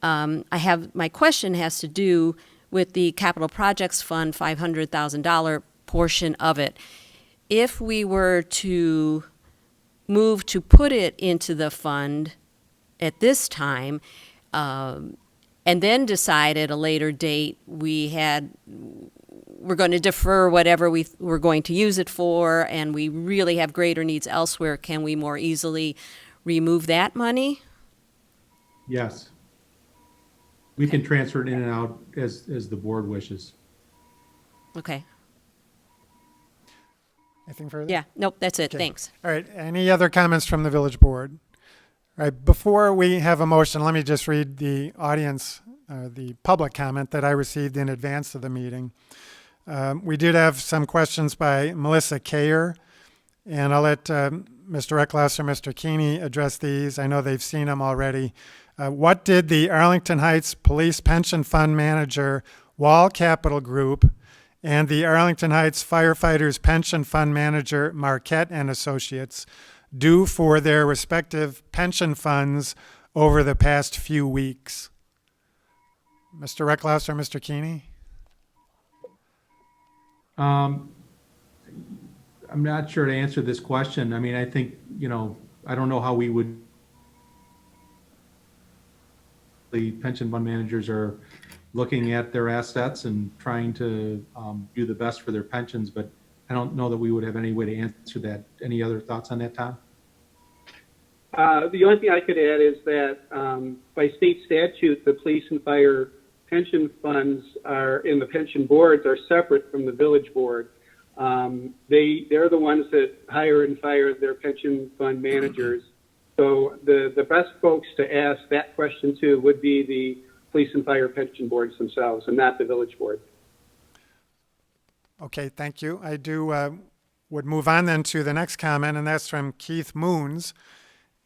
My question has to do with the Capital Projects Fund, $500,000 portion of it. If we were to move to put it into the fund at this time, and then decide at a later date we're going to defer whatever we're going to use it for, and we really have greater needs elsewhere, can we more easily remove that money? Yes. We can transfer it in and out as the board wishes. Okay. Anything further? Yeah, nope, that's it. Okay. Thanks. All right, any other comments from the village board? All right, before we have a motion, let me just read the audience, the public comment that I received in advance of the meeting. We did have some questions by Melissa Kayer, and I'll let Mr. Ecklouse or Mr. Keeney address these. I know they've seen them already. What did the Arlington Heights Police Pension Fund Manager, Wall Capital Group, and the Arlington Heights Firefighters Pension Fund Manager, Marquette and Associates, do for their respective pension funds over the past few weeks? Mr. Ecklouse or Mr. Keeney? I'm not sure to answer this question. I mean, I think, I don't know how we would. The pension fund managers are looking at their assets and trying to do the best for their pensions, but I don't know that we would have any way to answer that. Any other thoughts on that, Tom? The only thing I could add is that by state statute, the police and fire pension funds in the pension boards are separate from the village board. They're the ones that hire and fire their pension fund managers. So the best folks to ask that question to would be the police and fire pension boards themselves, and not the village board. Okay, thank you. I would move on then to the next comment, and that's from Keith Moons.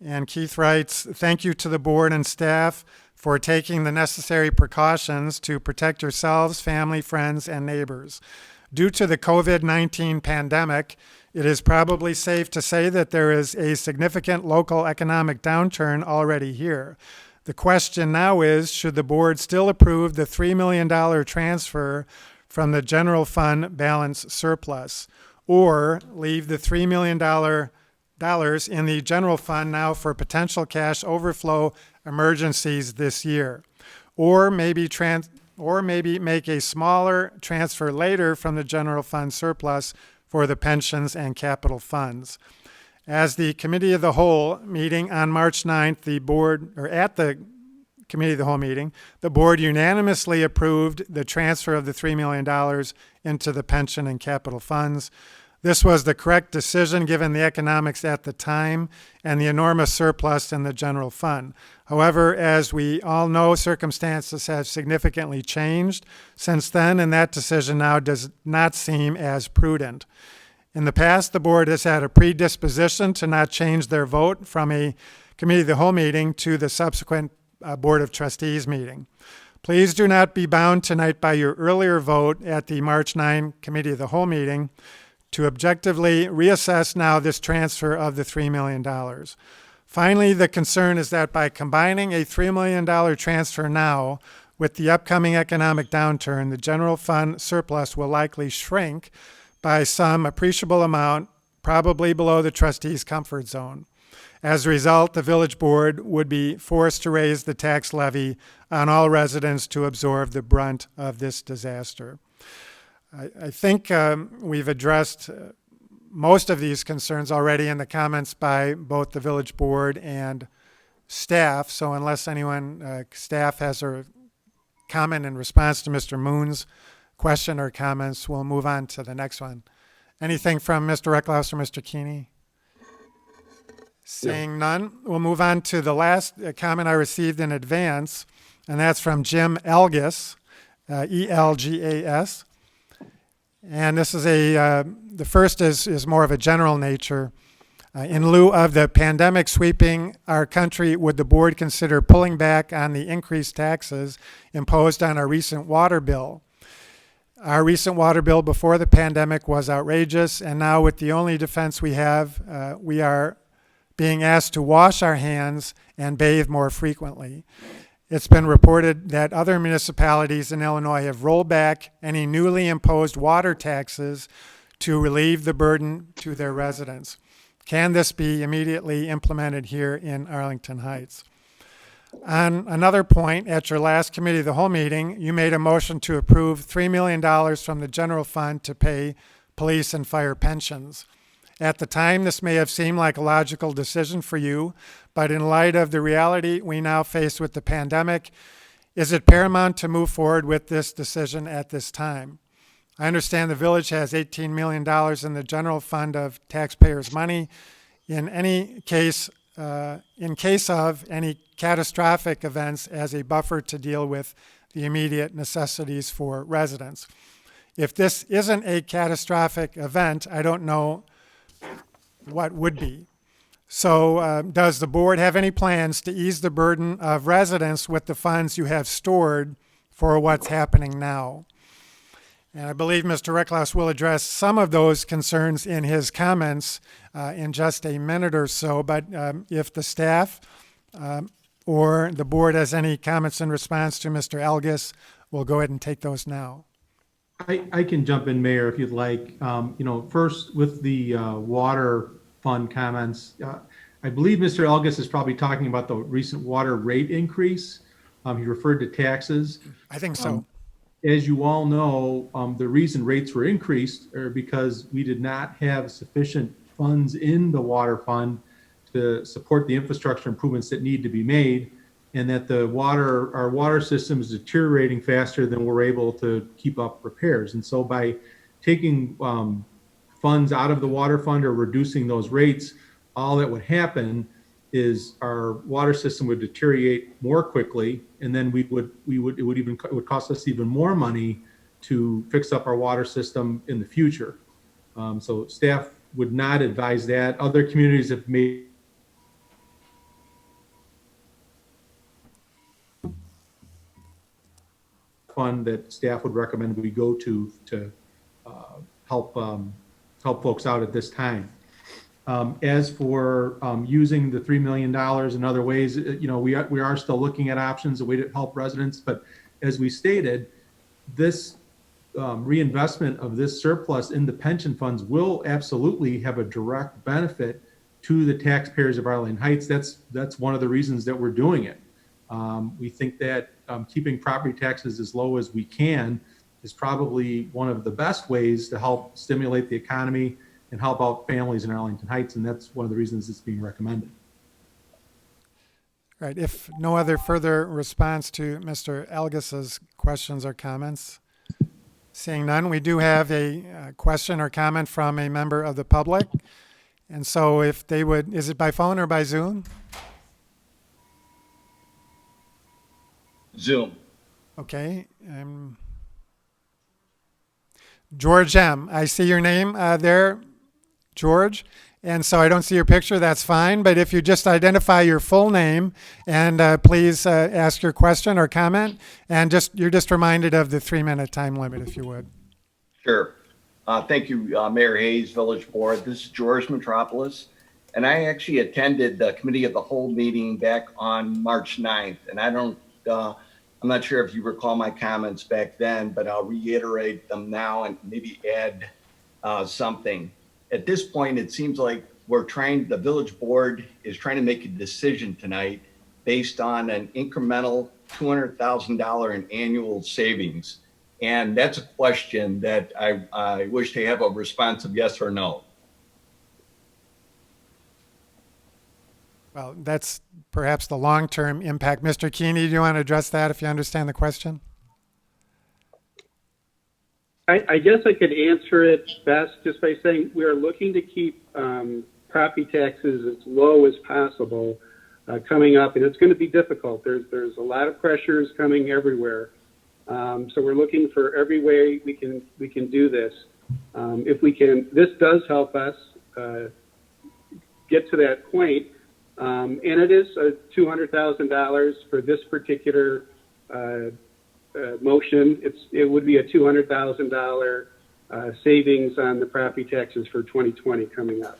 And Keith writes, "Thank you to the board and staff for taking the necessary precautions to protect yourselves, family, friends, and neighbors. Due to the COVID-19 pandemic, it is probably safe to say that there is a significant local economic downturn already here. The question now is, should the board still approve the $3 million transfer from the general fund balance surplus, or leave the $3 million in the general fund now for potential cash overflow emergencies this year, or maybe make a smaller transfer later from the general fund surplus for the pensions and capital funds. As the Committee of the Whole meeting on March 9th, at the Committee of the Whole meeting, the board unanimously approved the transfer of the $3 million into the pension and capital funds. This was the correct decision given the economics at the time and the enormous surplus in the general fund. However, as we all know, circumstances have significantly changed since then, and that decision now does not seem as prudent. In the past, the board has had a predisposition to not change their vote from a Committee of the Whole meeting to the subsequent Board of Trustees meeting. Please do not be bound tonight by your earlier vote at the March 9 Committee of the Whole meeting to objectively reassess now this transfer of the $3 million. Finally, the concern is that by combining a $3 million transfer now with the upcoming economic downturn, the general fund surplus will likely shrink by some appreciable amount, probably below the trustees' comfort zone. As a result, the village board would be forced to raise the tax levy on all residents to absorb the brunt of this disaster. I think we've addressed most of these concerns already in the comments by both the village board and staff. So unless anyone, staff has a comment in response to Mr. Moon's question or comments, we'll move on to the next one. Anything from Mr. Recklouse or Mr. Keeney? Seeing none, we'll move on to the last comment I received in advance, and that's from Jim Elgas, E-L-G-A-S. And this is the first is more of a general nature. In lieu of the pandemic sweeping our country, would the board consider pulling back on the increased taxes imposed on our recent water bill? Our recent water bill before the pandemic was outrageous, and now with the only defense we have, we are being asked to wash our hands and bathe more frequently. It's been reported that other municipalities in Illinois have rolled back any newly imposed water taxes to relieve the burden to their residents. Can this be immediately implemented here in Arlington Heights? On another point, at your last committee of the whole meeting, you made a motion to approve $3 million from the general fund to pay police and fire pensions. At the time, this may have seemed like a logical decision for you, but in light of the reality we now face with the pandemic, is it paramount to move forward with this decision at this time? I understand the village has $18 million in the general fund of taxpayers' money. In case of any catastrophic events as a buffer to deal with the immediate necessities for residents. If this isn't a catastrophic event, I don't know what would be. So does the board have any plans to ease the burden of residents with the funds you have stored for what's happening now? And I believe Mr. Recklouse will address some of those concerns in his comments in just a minute or so. But if the staff or the board has any comments in response to Mr. Elgas, we'll go ahead and take those now. I can jump in, Mayor, if you'd like. First with the water fund comments, I believe Mr. Elgas is probably talking about the recent water rate increase. He referred to taxes. I think so. As you all know, the reason rates were increased are because we did not have sufficient funds in the water fund to support the infrastructure improvements that need to be made, and that our water system is deteriorating faster than we're able to keep up repairs. And so by taking funds out of the water fund or reducing those rates, all that would happen is our water system would deteriorate more quickly, and then it would cost us even more money to fix up our water system in the future. So staff would not advise that. Other communities have made fund that staff would recommend we go to help folks out at this time. As for using the $3 million in other ways, we are still looking at options, a way to help residents. But as we stated, this reinvestment of this surplus in the pension funds will absolutely have a direct benefit to the taxpayers of Arlington Heights. That's one of the reasons that we're doing it. We think that keeping property taxes as low as we can is probably one of the best ways to help stimulate the economy and help out families in Arlington Heights, and that's one of the reasons it's being recommended. Right. If no other further response to Mr. Elgas's questions or comments, seeing none, we do have a question or comment from a member of the public. And so if they would, is it by phone or by Zoom? Zoom. Okay. George M. I see your name there, George. And so I don't see your picture. That's fine. But if you just identify your full name and please ask your question or comment, and you're just reminded of the 3-minute time limit, if you would. Sure. Thank you, Mayor Hayes, Village Board. This is George Metropolis. And I actually attended the Committee of the Whole meeting back on March 9th. And I'm not sure if you recall my comments back then, but I'll reiterate them now and maybe add something. At this point, it seems like the Village Board is trying to make a decision tonight based on an incremental $200,000 in annual savings. And that's a question that I wish to have a response of yes or no. Well, that's perhaps the long-term impact. Mr. Keeney, do you want to address that if you understand the question? I guess I could answer it best just by saying we are looking to keep property taxes as low as possible coming up, and it's going to be difficult. There's a lot of pressures coming everywhere, so we're looking for every way we can do this. If we can, this does help us get to that point, and it is $200,000 for this particular motion. It would be a $200,000 savings on the property taxes for 2020 coming up.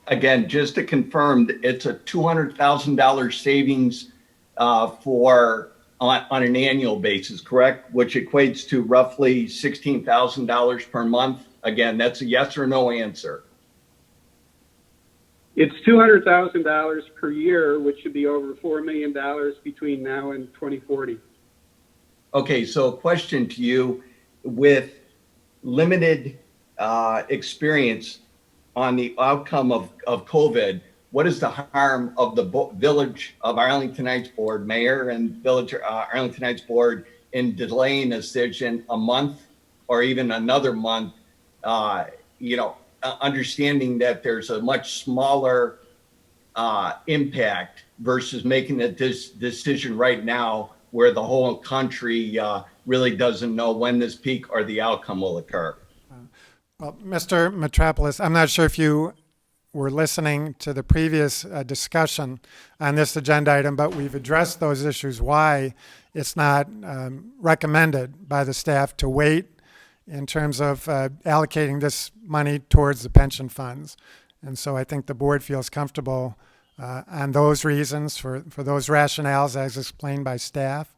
Again, just to confirm, it's a $200,000 savings on an annual basis, correct? Which equates to roughly $16,000 per month. Again, that's a yes or no answer. It's $200,000 per year, which should be over $4 million between now and 2040. Okay, so a question to you: with limited experience on the outcome of COVID, what is the harm of the Village of Arlington Heights Board, Mayor and Village Arlington Heights Board, in delaying a decision a month or even another month, understanding that there's a much smaller impact versus making a decision right now where the whole country really doesn't know when this peak or the outcome will occur? Well, Mr. Metropolis, I'm not sure if you were listening to the previous discussion on this agenda item, but we've addressed those issues, why it's not recommended by the staff to wait in terms of allocating this money towards the pension funds. And so I think the board feels comfortable on those reasons, for those rationales as explained by staff.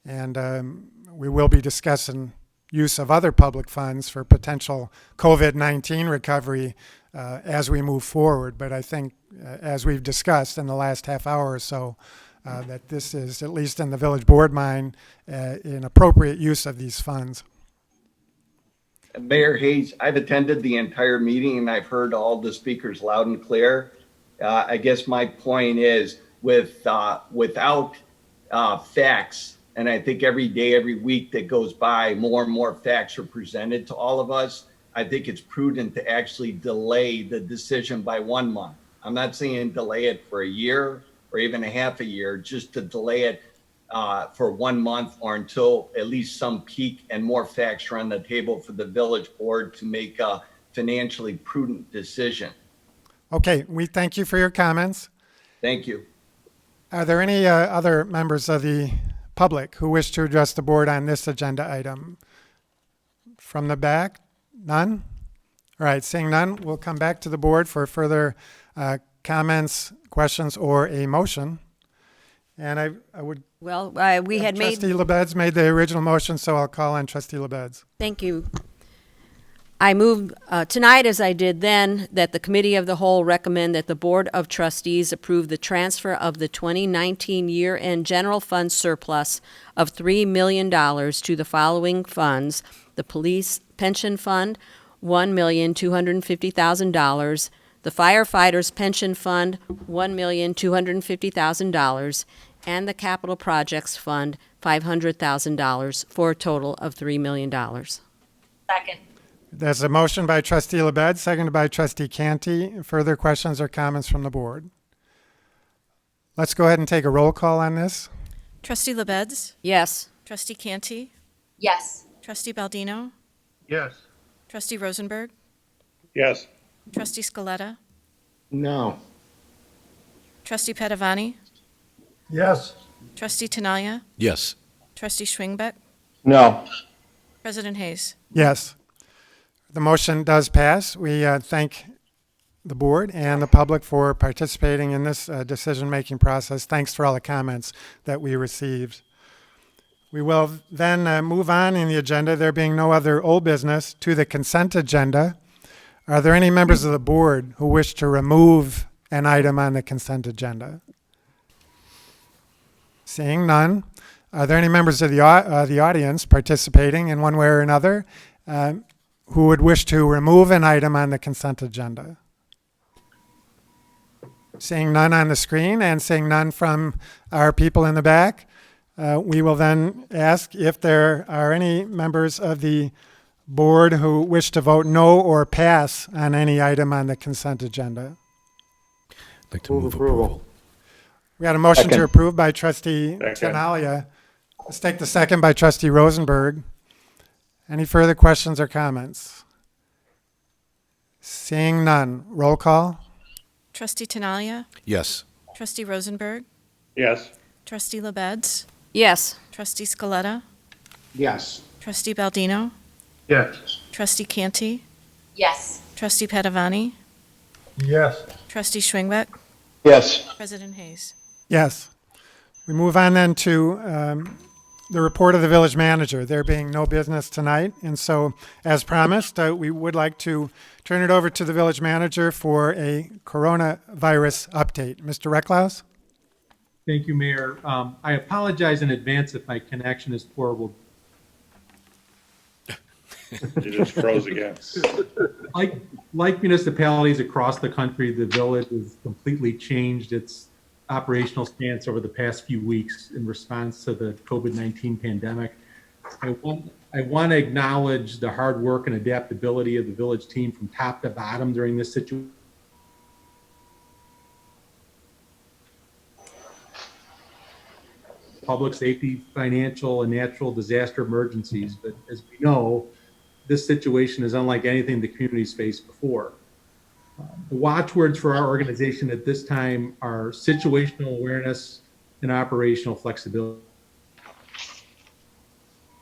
And we will be discussing use of other public funds for potential COVID-19 recovery as we move forward. But I think, as we've discussed in the last half hour or so, that this is, at least in the village board mind, an appropriate use of these funds. Mayor Hayes, I've attended the entire meeting and I've heard all the speakers loud and clear. I guess my point is, without facts, and I think every day, every week that goes by, more and more facts are presented to all of us. I think it's prudent to actually delay the decision by 1 month. I'm not saying delay it for a year or even a half a year, just to delay it for 1 month or until at least some peak and more facts are on the table for the village board to make a financially prudent decision. Okay, we thank you for your comments. Thank you. Are there any other members of the public who wish to address the board on this agenda item? From the back? None? All right, seeing none, we'll come back to the board for further comments, questions, or a motion. And I would... Well, we had made... Trustee LaBedz made the original motion, so I'll call on Trustee LaBedz. Thank you. I move tonight, as I did then, that the Committee of the Whole recommend that the Board of Trustees approve the transfer of the 2019 year-end general fund surplus of $3 million to the following funds: the Police Pension Fund, $1,250,000; the Firefighters Pension Fund, $1,250,000; and the Capital Projects Fund, $500,000, for a total of $3 million. Second. There's a motion by Trustee LaBedz, seconded by Trustee Canty. Further questions or comments from the board? Let's go ahead and take a roll call on this. Trustee LaBedz? Yes. Trustee Canty? Yes. Trustee Baldino? Yes. Trustee Rosenberg? Yes. Trustee Scaletta? No. Trustee Padovani? Yes. Trustee Tinaglia? Yes. Trustee Schwingbeck? No. President Hayes? Yes. The motion does pass. We thank the board and the public for participating in this decision-making process. Thanks for all the comments that we received. We will then move on in the agenda, there being no other old business, to the consent agenda. Are there any members of the board who wish to remove an item on the consent agenda? Seeing none, are there any members of the audience participating in one way or another who would wish to remove an item on the consent agenda? Seeing none on the screen and seeing none from our people in the back, we will then ask if there are any members of the board who wish to vote no or pass on any item on the consent agenda. I'd like to move approval. We had a motion to Second. approve by trustee Second. Tinaglia. Let's take the second by trustee Rosenberg. Any further questions or comments? Seeing none, roll call. Trustee Tinaglia, Yes. Trustee Rosenberg, Yes. Trustee LaBedz, Yes. Trustee Scaletta, Yes. Trustee Baldino, Yes. Trustee Canty, Yes. Trustee Padovani, Yes. Trustee Schwingbeck, Yes. President Hayes. Yes. We move on then to the report of the village manager, there being no business tonight. And so, as promised, we would like to turn it over to the village manager for a coronavirus update. Mr. Recklaus? Thank you, Mayor. I apologize in advance if my connection is poor. You just froze again. Like municipalities across the country, the village has completely changed its operational stance over the past few weeks in response to the COVID-19 pandemic. I want to acknowledge the hard work and adaptability of the village team from top to bottom during this situation. Public safety, financial, and natural disaster emergencies. But as we know, this situation is unlike anything the community's faced before. The watchwords for our organization at this time are situational awareness and operational flexibility.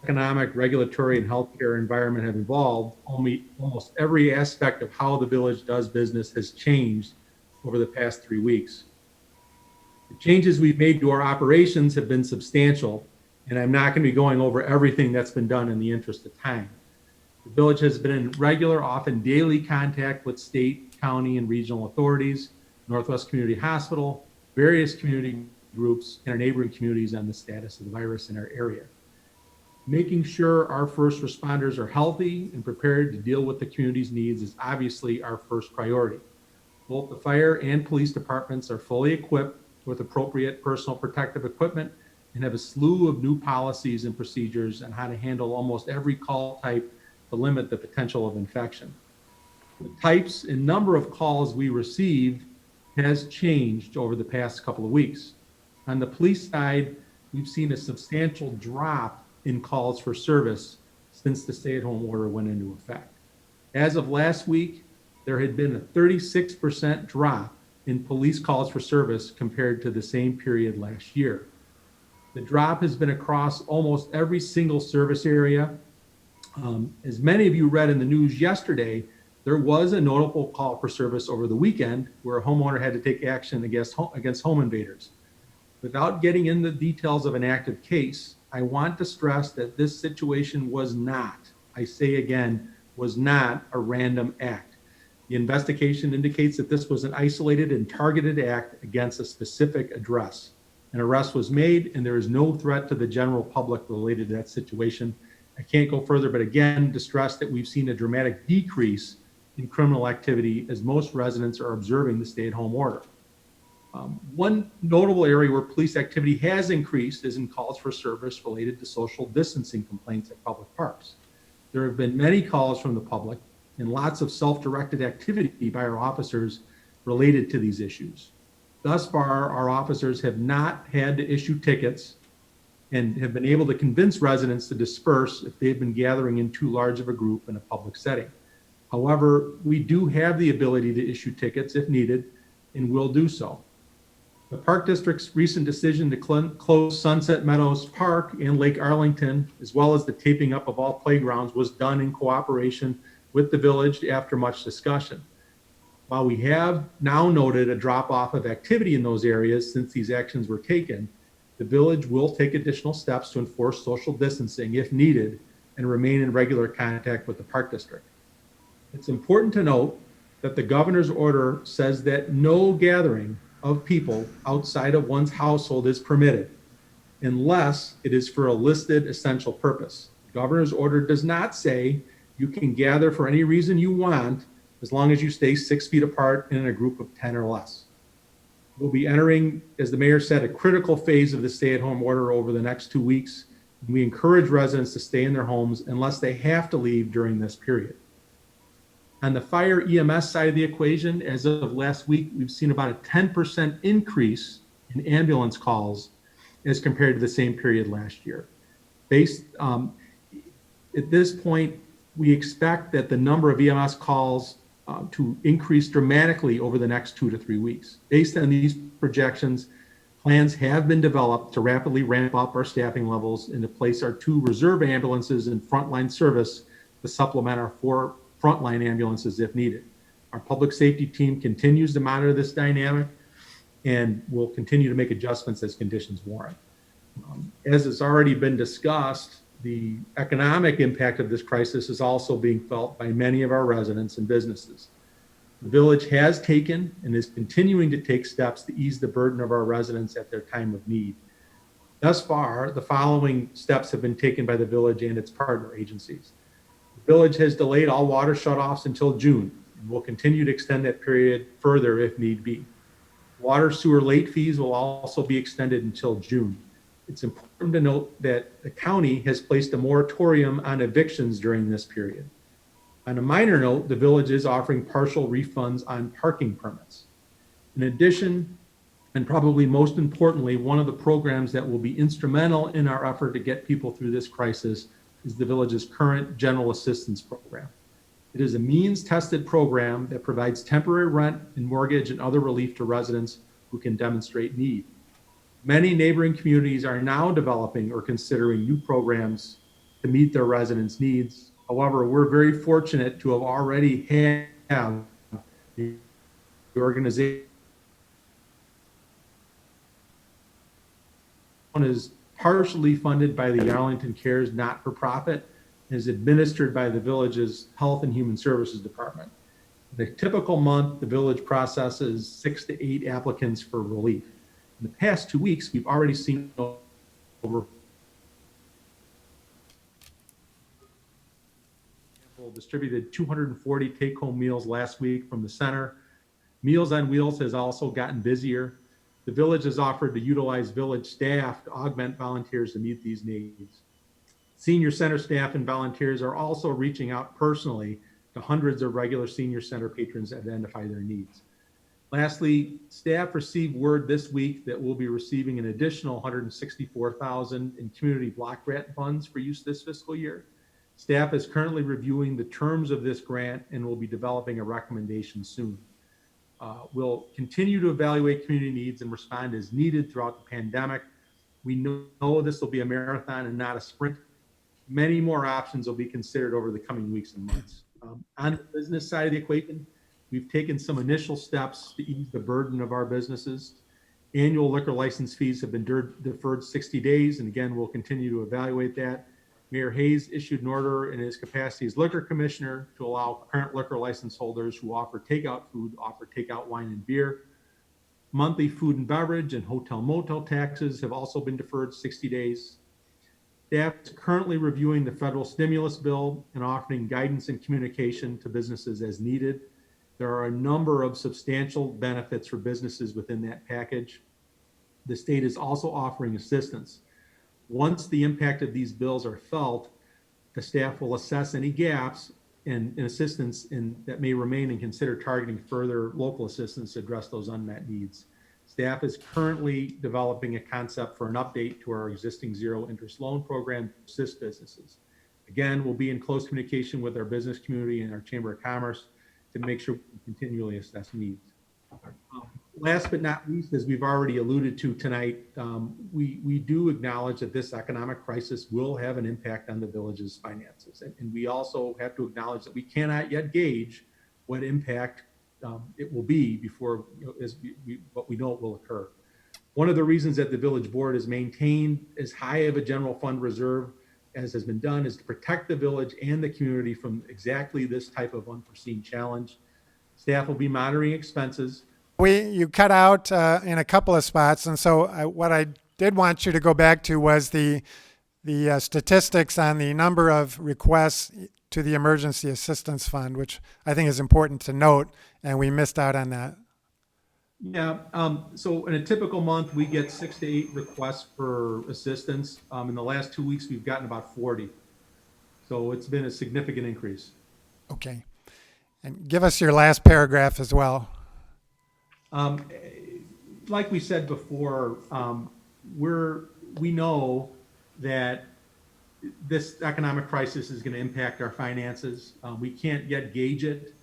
Economic, regulatory, and healthcare environment have evolved. Almost every aspect of how the village does business has changed over the past 3 weeks. The changes we've made to our operations have been substantial, and I'm not going to be going over everything that's been done in the interest of time. The village has been in regular, often daily contact with state, county, and regional authorities, Northwest Community Hospital, various community groups, and our neighboring communities on the status of the virus in our area. Making sure our first responders are healthy and prepared to deal with the community's needs is obviously our first priority. Both the fire and police departments are fully equipped with appropriate personal protective equipment and have a slew of new policies and procedures on how to handle almost every call type to limit the potential of infection. The types and number of calls we received has changed over the past couple of weeks. On the police side, we've seen a substantial drop in calls for service since the stay-at-home order went into effect. As of last week, there had been a 36% drop in police calls for service compared to the same period last year. The drop has been across almost every single service area. As many of you read in the news yesterday, there was a notable call for service over the weekend where a homeowner had to take action against home invaders. Without getting into the details of an active case, I want to stress that this situation was not, I say again, was not a random act. The investigation indicates that this was an isolated and targeted act against a specific address. An arrest was made and there is no threat to the general public related to that situation. I can't go further, but again, to stress that we've seen a dramatic decrease in criminal activity as most residents are observing the stay-at-home order. One notable area where police activity has increased is in calls for service related to social distancing complaints at public parks. There have been many calls from the public and lots of self-directed activity by our officers related to these issues. Thus far, our officers have not had to issue tickets and have been able to convince residents to disperse if they've been gathering in too large of a group in a public setting. However, we do have the ability to issue tickets if needed and will do so. The Park District's recent decision to close Sunset Meadows Park and Lake Arlington, as well as the taping up of all playgrounds, was done in cooperation with the village after much discussion. While we have now noted a drop-off of activity in those areas since these actions were taken, the village will take additional steps to enforce social distancing if needed and remain in regular contact with the Park District. It's important to note that the governor's order says that no gathering of people outside of one's household is permitted unless it is for a listed essential purpose. The governor's order does not say you can gather for any reason you want as long as you stay 6 feet apart and in a group of 10 or less. We'll be entering, as the mayor said, a critical phase of the stay-at-home order over the next 2 weeks. We encourage residents to stay in their homes unless they have to leave during this period. On the fire EMS side of the equation, as of last week, we've seen about a 10% increase in ambulance calls as compared to the same period last year. At this point, we expect that the number of EMS calls to increase dramatically over the next 2 to 3 weeks. Based on these projections, plans have been developed to rapidly ramp up our staffing levels and to place our 2 reserve ambulances in frontline service to supplement our 4 frontline ambulances if needed. Our public safety team continues to monitor this dynamic and will continue to make adjustments as conditions warrant. As has already been discussed, the economic impact of this crisis is also being felt by many of our residents and businesses. The village has taken and is continuing to take steps to ease the burden of our residents at their time of need. Thus far, the following steps have been taken by the village and its partner agencies. The village has delayed all water shutoffs until June and will continue to extend that period further if need be. Water sewer late fees will also be extended until June. It's important to note that the county has placed a moratorium on evictions during this period. On a minor note, the village is offering partial refunds on parking permits. In addition, and probably most importantly, one of the programs that will be instrumental in our effort to get people through this crisis is the village's current general assistance program. It is a means-tested program that provides temporary rent and mortgage and other relief to residents who can demonstrate need. Many neighboring communities are now developing or considering new programs to meet their residents' needs. However, we're very fortunate to have already have the organization is partially funded by the Arlington Cares not-for-profit and is administered by the village's Health and Human Services Department. In a typical month, the village processes 6 to 8 applicants for relief. In the past 2 weeks, we've already seen over distributed 240 take-home meals last week from the center. Meals on Wheels has also gotten busier. The village has offered to utilize village staff to augment volunteers to meet these needs. Senior center staff and volunteers are also reaching out personally to hundreds of regular senior center patrons to identify their needs. Lastly, staff received word this week that we'll be receiving an additional $164,000 in community block grant funds for use this fiscal year. Staff is currently reviewing the terms of this grant and will be developing a recommendation soon. We'll continue to evaluate community needs and respond as needed throughout the pandemic. We know this will be a marathon and not a sprint. Many more options will be considered over the coming weeks and months. On the business side of the equation, we've taken some initial steps to ease the burden of our businesses. Annual liquor license fees have been deferred 60 days, and again, we'll continue to evaluate that. Mayor Hayes issued an order in his capacity as liquor commissioner to allow current liquor license holders who offer takeout food to offer takeout wine and beer. Monthly food and beverage and hotel motel taxes have also been deferred 60 days. Staff is currently reviewing the federal stimulus bill and offering guidance and communication to businesses as needed. There are a number of substantial benefits for businesses within that package. The state is also offering assistance. Once the impact of these bills are felt, the staff will assess any gaps in assistance that may remain and consider targeting further local assistance to address those unmet needs. Staff is currently developing a concept for an update to our existing zero interest loan program to assist businesses. Again, we'll be in close communication with our business community and our Chamber of Commerce to make sure we can continually assess needs. Last but not least, as we've already alluded to tonight, we do acknowledge that this economic crisis will have an impact on the village's finances. And we also have to acknowledge that we cannot yet gauge what impact it will be before, what we know will occur. One of the reasons that the village board has maintained as high of a general fund reserve as has been done is to protect the village and the community from exactly this type of unforeseen challenge. Staff will be monitoring expenses. You cut out in a couple of spots, and so what I did want you to go back to was the statistics on the number of requests to the Emergency Assistance Fund, which I think is important to note, and we missed out on that. Yeah, so in a typical month, we get 6 to 8 requests for assistance. In the last 2 weeks, we've gotten about 40. So it's been a significant increase. Okay. And give us your last paragraph as well. Like we said before, we know that this economic crisis is going to impact our finances. We can't yet gauge it.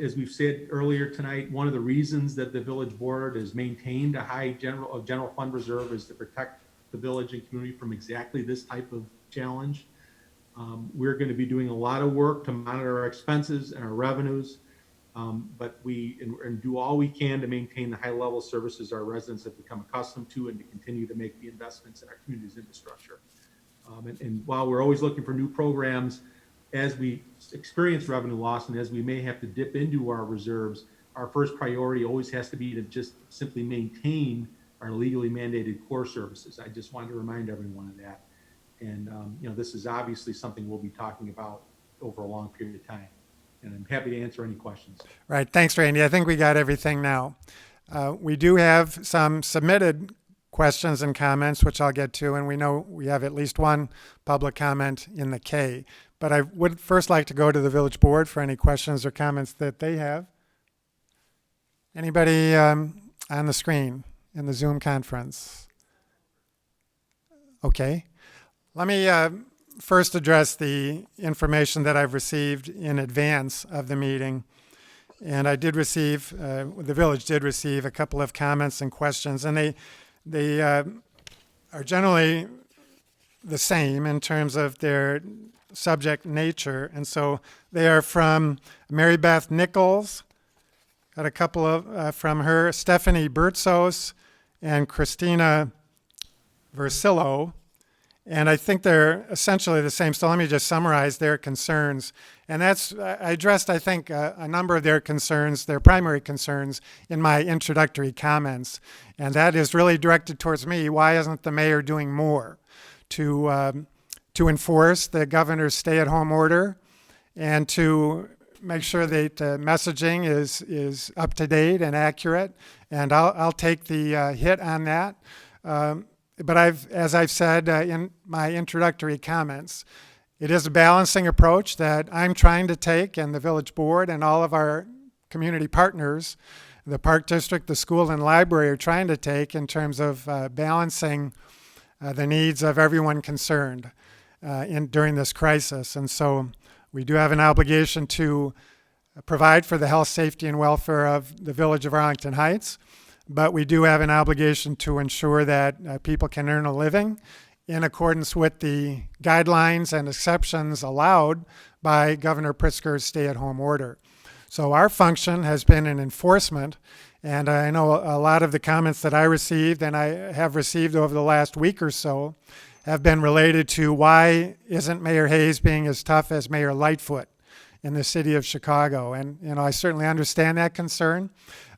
As we've said earlier tonight, one of the reasons that the village board has maintained a high general fund reserve is to protect the village and community from exactly this type of challenge. We're going to be doing a lot of work to monitor our expenses and our revenues, but we do all we can to maintain the high level of services our residents have become accustomed to and to continue to make the investments in our community's infrastructure. And while we're always looking for new programs, as we experience revenue loss and as we may have to dip into our reserves, our first priority always has to be to just simply maintain our legally mandated core services. I just wanted to remind everyone of that. And, this is obviously something we'll be talking about over a long period of time. And I'm happy to answer any questions. Right. Thanks, Randy. I think we got everything now. We do have some submitted questions and comments, which I'll get to, and we know we have at least one public comment in the K. But I would first like to go to the village board for any questions or comments that they have. Anybody on the screen in the Zoom conference? Okay. Let me first address the information that I've received in advance of the meeting. And I did receive, the village did receive a couple of comments and questions, and they are generally the same in terms of their subject nature. And so they are from Mary Beth Nichols, got a couple of from her, Stephanie Bertzos and Christina Versillo. And I think they're essentially the same. So let me just summarize their concerns. And I addressed, I think, a number of their concerns, their primary concerns, in my introductory comments. And that is really directed towards me. Why isn't the mayor doing more to enforce the governor's stay-at-home order and to make sure that messaging is up to date and accurate? And I'll take the hit on that. But as I've said in my introductory comments, it is a balancing approach that I'm trying to take, and the village board and all of our community partners, the park district, the school, and library are trying to take in terms of balancing the needs of everyone concerned during this crisis. And so we do have an obligation to provide for the health, safety, and welfare of the village of Arlington Heights. But we do have an obligation to ensure that people can earn a living in accordance with the guidelines and exceptions allowed by Governor Pritzker's stay-at-home order. So our function has been in enforcement, and I know a lot of the comments that I received and I have received over the last week or so have been related to why isn't Mayor Hayes being as tough as Mayor Lightfoot in the city of Chicago. And I certainly understand that concern.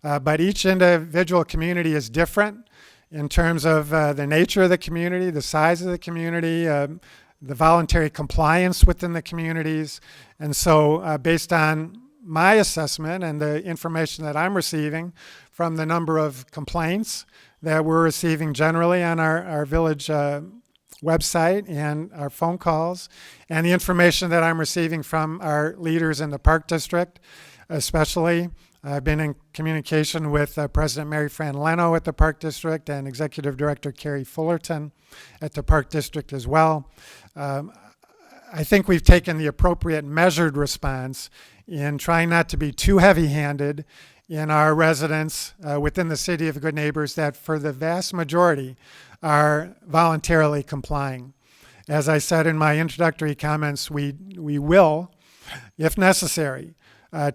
But each individual community is different in terms of the nature of the community, the size of the community, the voluntary compliance within the communities. And so based on my assessment and the information that I'm receiving from the number of complaints that we're receiving generally on our village website and our phone calls, and the information that I'm receiving from our leaders in the Park District, especially, I've been in communication with President Mary Fran Leno at the Park District and Executive Director Carrie Fullerton at the Park District as well. I think we've taken the appropriate measured response in trying not to be too heavy-handed in our residents within the city of Good Neighbors that for the vast majority are voluntarily complying. As I said in my introductory comments, we will, if necessary,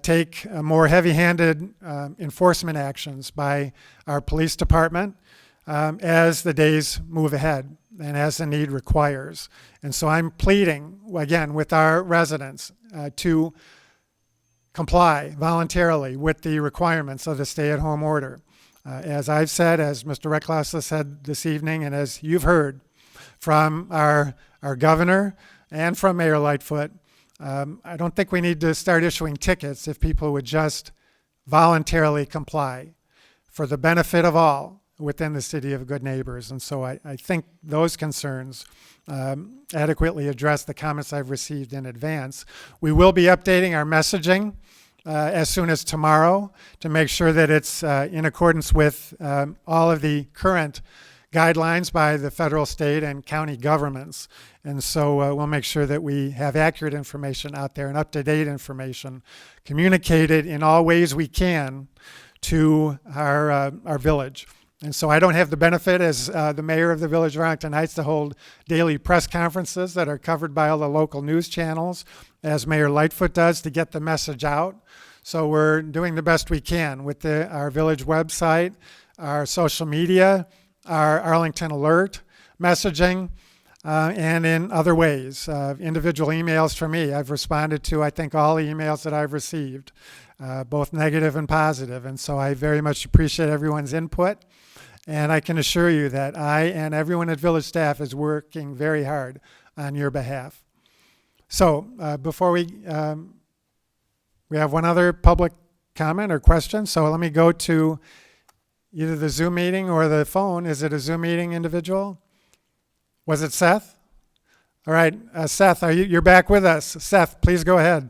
take more heavy-handed enforcement actions by our police department as the days move ahead and as the need requires. And so I'm pleading, again, with our residents to comply voluntarily with the requirements of the stay-at-home order. As I've said, as Mr. Reckloss has said this evening, and as you've heard from our governor and from Mayor Lightfoot, I don't think we need to start issuing tickets if people would just voluntarily comply. for the benefit of all within the city of good neighbors. And so I think those concerns adequately address the comments I've received in advance. We will be updating our messaging as soon as tomorrow to make sure that it's in accordance with all of the current guidelines by the federal, state, and county governments. And so we'll make sure that we have accurate information out there and up-to-date information communicated in all ways we can to our village. And so I don't have the benefit as the mayor of the Village of Arlington Heights to hold daily press conferences that are covered by all the local news channels, as Mayor Lightfoot does, to get the message out. So we're doing the best we can with our village website, our social media, our Arlington Alert messaging, and in other ways. Individual emails from me. I've responded to, I think, all the emails that I've received, both negative and positive. And so I very much appreciate everyone's input. And I can assure you that I and everyone at village staff is working very hard on your behalf. So before we have one other public comment or question. So let me go to either the Zoom meeting or the phone. Is it a Zoom meeting, individual? Was it Seth? All right, Seth, you're back with us. Seth, please go ahead.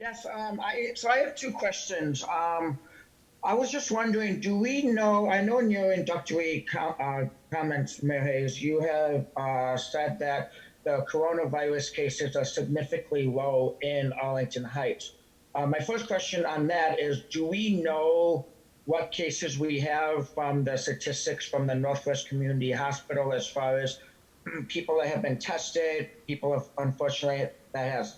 Yes, so I have two questions. I was just wondering, do we know, I know in your introductory comments, Mayor Hayes, you have said that the coronavirus cases are significantly low in Arlington Heights. My first question on that is, do we know what cases we have from the statistics from the Northwest Community Hospital as far as people that have been tested, people have, unfortunately, that has,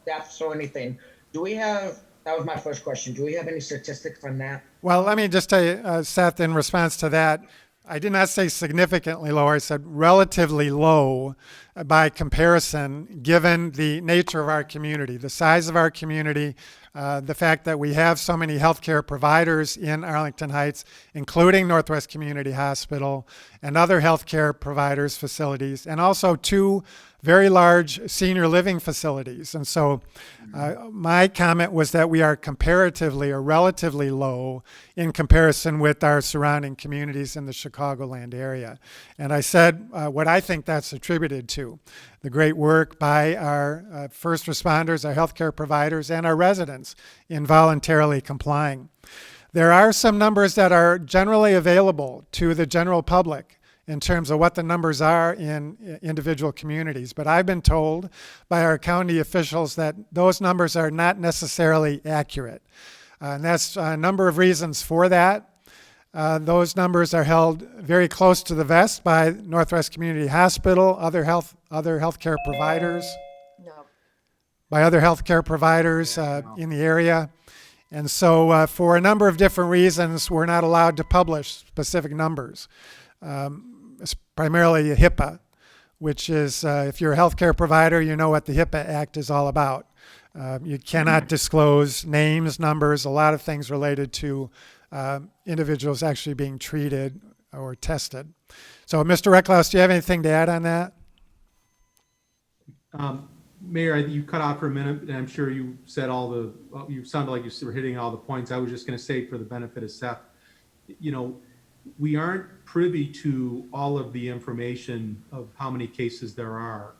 deaths or anything? Do we have, that was my first question. Do we have any statistics on that? Well, let me just tell you, Seth, in response to that, I did not say significantly low. I said relatively low by comparison, given the nature of our community, the size of our community, the fact that we have so many healthcare providers in Arlington Heights, including Northwest Community Hospital and other healthcare providers, facilities, and also two very large senior living facilities. And so my comment was that we are comparatively or relatively low in comparison with our surrounding communities in the Chicagoland area. And I said what I think that's attributed to, the great work by our first responders, our healthcare providers, and our residents in voluntarily complying. There are some numbers that are generally available to the general public in terms of what the numbers are in individual communities. But I've been told by our county officials that those numbers are not necessarily accurate. And that's a number of reasons for that. Those numbers are held very close to the vest by Northwest Community Hospital, other healthcare providers, by other healthcare providers in the area. And so for a number of different reasons, we're not allowed to publish specific numbers. It's primarily HIPAA, which is if you're a healthcare provider, you know what the HIPAA Act is all about. You cannot disclose names, numbers, a lot of things related to individuals actually being treated or tested. So, Mr. Recklaus, do you have anything to add on that? Mayor, you cut out for a minute, and I'm sure you said you sounded like you were hitting all the points. I was just going to say, for the benefit of Seth, we aren't privy to all of the information of how many cases there are.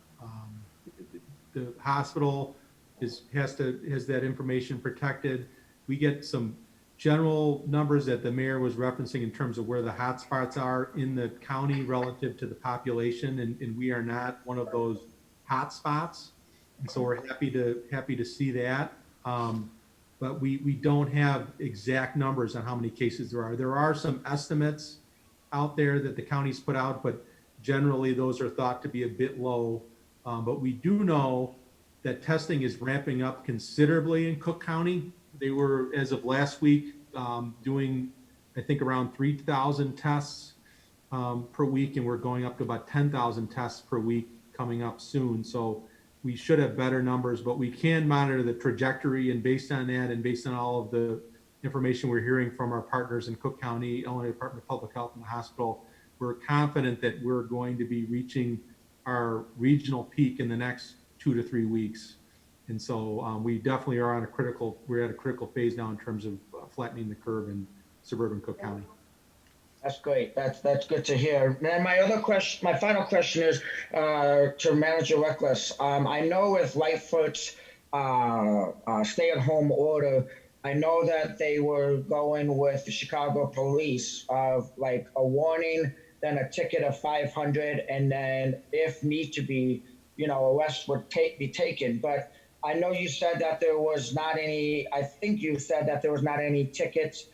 The hospital has that information protected. We get some general numbers that the mayor was referencing in terms of where the hot spots are in the county relative to the population, and we are not one of those hot spots. And so we're happy to see that. But we don't have exact numbers on how many cases there are. There are some estimates out there that the county's put out, but generally those are thought to be a bit low. But we do know that testing is ramping up considerably in Cook County. They were, as of last week, doing, I think, around 3,000 tests per week, and we're going up to about 10,000 tests per week coming up soon. So we should have better numbers, but we can monitor the trajectory, and based on that and based on all of the information we're hearing from our partners in Cook County, Illinois Department of Public Health, and the hospital, we're confident that we're going to be reaching our regional peak in the next 2 to 3 weeks. And so we definitely are we're at a critical phase now in terms of flattening the curve and suburban Cook County. That's great. That's good to hear. And my final question is to Manager Reckless. I know with Lightfoot's stay-at-home order, I know that they were going with the Chicago police of like a warning, then a ticket of 500, and then if need to be, arrest would be taken. But I know you said that there was not any. I think you said that there was not any tickets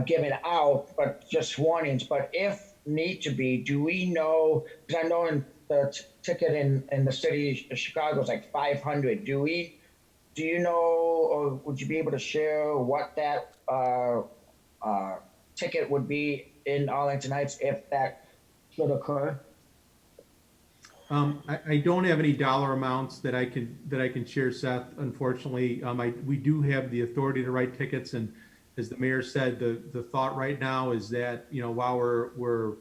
given out, but just warnings. But if need to be, do we know? Because I know in the ticket in the city of Chicago is like 500. Do you know, or would you be able to share what that ticket would be in Arlington Heights if that should occur? I don't have any dollar amounts that I can share, Seth. Unfortunately, we do have the authority to write tickets, and as the mayor said, the thought right now is that while we're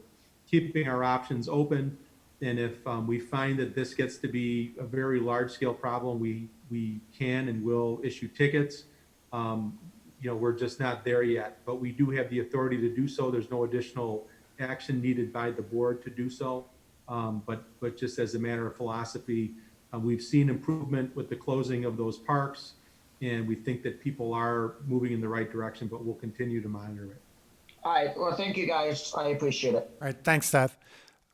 keeping our options open, and if we find that this gets to be a very large scale problem, we can and will issue tickets. We're just not there yet, but we do have the authority to do so. There's no additional action needed by the board to do so. But just as a matter of philosophy, we've seen improvement with the closing of those parks, and we think that people are moving in the right direction, but we'll continue to monitor it. All right. Well, thank you guys. I appreciate it. All right, thanks, Seth.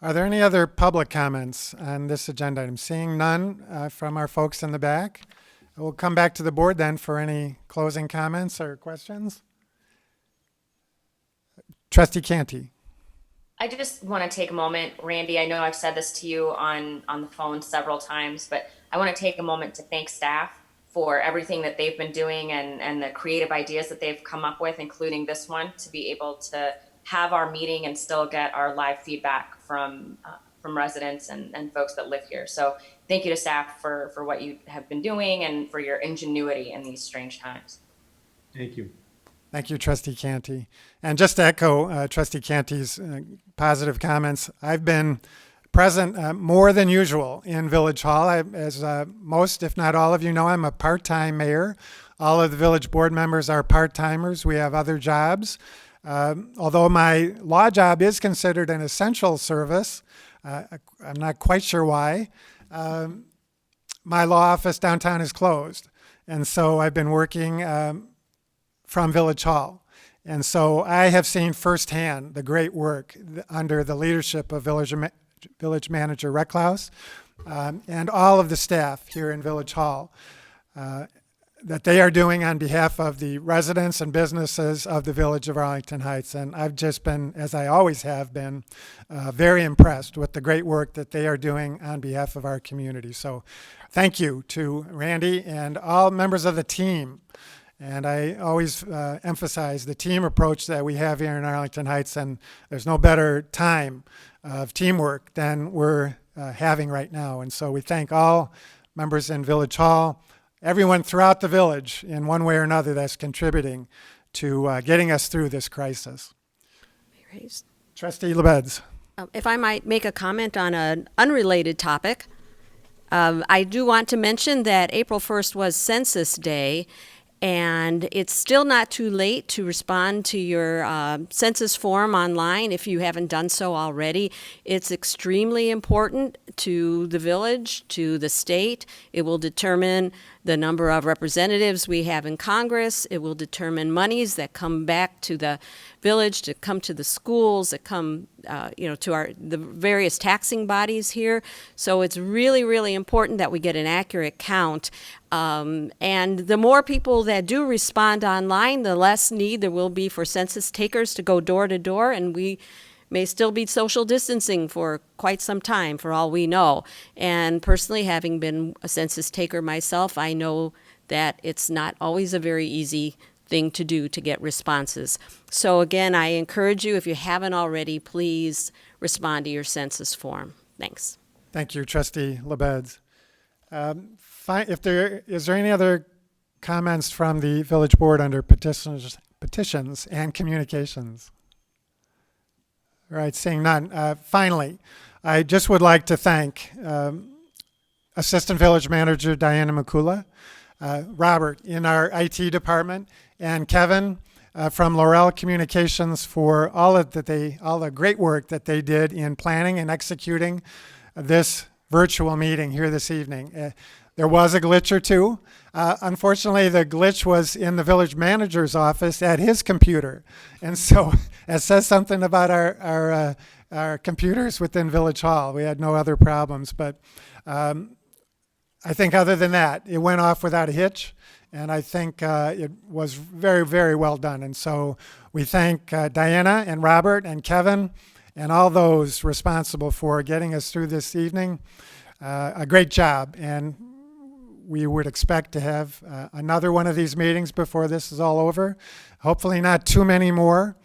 Are there any other public comments on this agenda item? Seeing none from our folks in the back, we'll come back to the board then for any closing comments or questions. Trustee Canty. I just want to take a moment, Randy. I know I've said this to you on the phone several times, but I want to take a moment to thank staff for everything that they've been doing and the creative ideas that they've come up with, including this one, to be able to have our meeting and still get our live feedback from residents and folks that live here. So thank you to staff for what you have been doing and for your ingenuity in these strange times. Thank you. Thank you, Trustee Canty. And just to echo Trustee Canty's positive comments, I've been present more than usual in Village Hall. As most, if not all of you know, I'm a part-time mayor. All of the village board members are part-timers. We have other jobs. Although my law job is considered an essential service, I'm not quite sure why. My law office downtown is closed. And so I've been working from Village Hall. And so I have seen firsthand the great work under the leadership of Village Manager Recklaus and all of the staff here in Village Hall that they are doing on behalf of the residents and businesses of the Village of Arlington Heights. And I've just been, as I always have been, very impressed with the great work that they are doing on behalf of our community. So thank you to Randy and all members of the team. And I always emphasize the team approach that we have here in Arlington Heights, and there's no better time of teamwork than we're having right now. And so we thank all members in Village Hall, everyone throughout the village in one way or another that's contributing to getting us through this crisis. Trustee LaBedz. If I might make a comment on an unrelated topic, I do want to mention that April 1st was Census Day, and it's still not too late to respond to your census form online if you haven't done so already. It's extremely important to the village, to the state. It will determine the number of representatives we have in Congress. It will determine monies that come back to the village, to come to the schools, that come to the various taxing bodies here. So it's really, really important that we get an accurate count. And the more people that do respond online, the less need there will be for census takers to go door to door, and we may still be social distancing for quite some time, for all we know. And personally, having been a census taker myself, I know that it's not always a very easy thing to do to get responses. So again, I encourage you, if you haven't already, please respond to your census form. Thanks. Thank you, Trustee LaBedz. Is there any other comments from the village board under petitions and communications? All right, seeing none. Finally, I just would like to thank Assistant Village Manager Diana Makula, Robert in our IT department, and Kevin from Laurel Communications for all the great work that they did in planning and executing this virtual meeting here this evening. There was a glitch or two. Unfortunately, the glitch was in the village manager's office at his computer. And so it says something about our computers within Village Hall. We had no other problems. But I think other than that, it went off without a hitch. And I think it was very, very well done. And so we thank Diana and Robert and Kevin and all those responsible for getting us through this evening. A great job. And we would expect to have another one of these meetings before this is all over. Hopefully not too many more.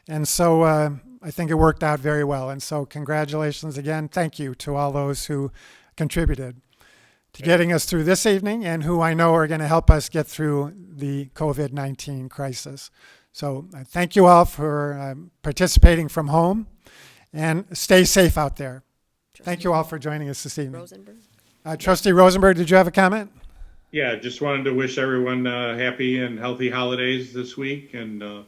And so I think it worked out very well. And so congratulations again. Thank you to all those who contributed to getting us through this evening and who I know are going to help us get through the COVID-19 crisis. So thank you all for participating from home, and stay safe out there. Thank you all for joining us this evening. Rosenberg? Trustee Rosenberg, did you have a comment? Yeah, just wanted to wish everyone happy and healthy holidays this week and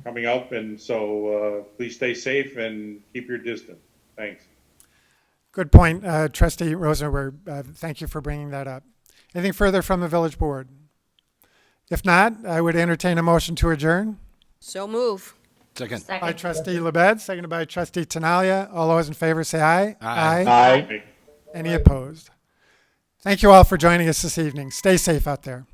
coming up. And so please stay safe and keep your distance. Thanks. Good point, Trustee Rosenberg. Thank you for bringing that up. Anything further from the village board? If not, I would entertain a motion to adjourn. So move. Second. By Trustee LaBedz, seconded by Trustee Tinaglia. All those in favor say aye. Aye. Aye. Any opposed? Thank you all for joining us this evening. Stay safe out there.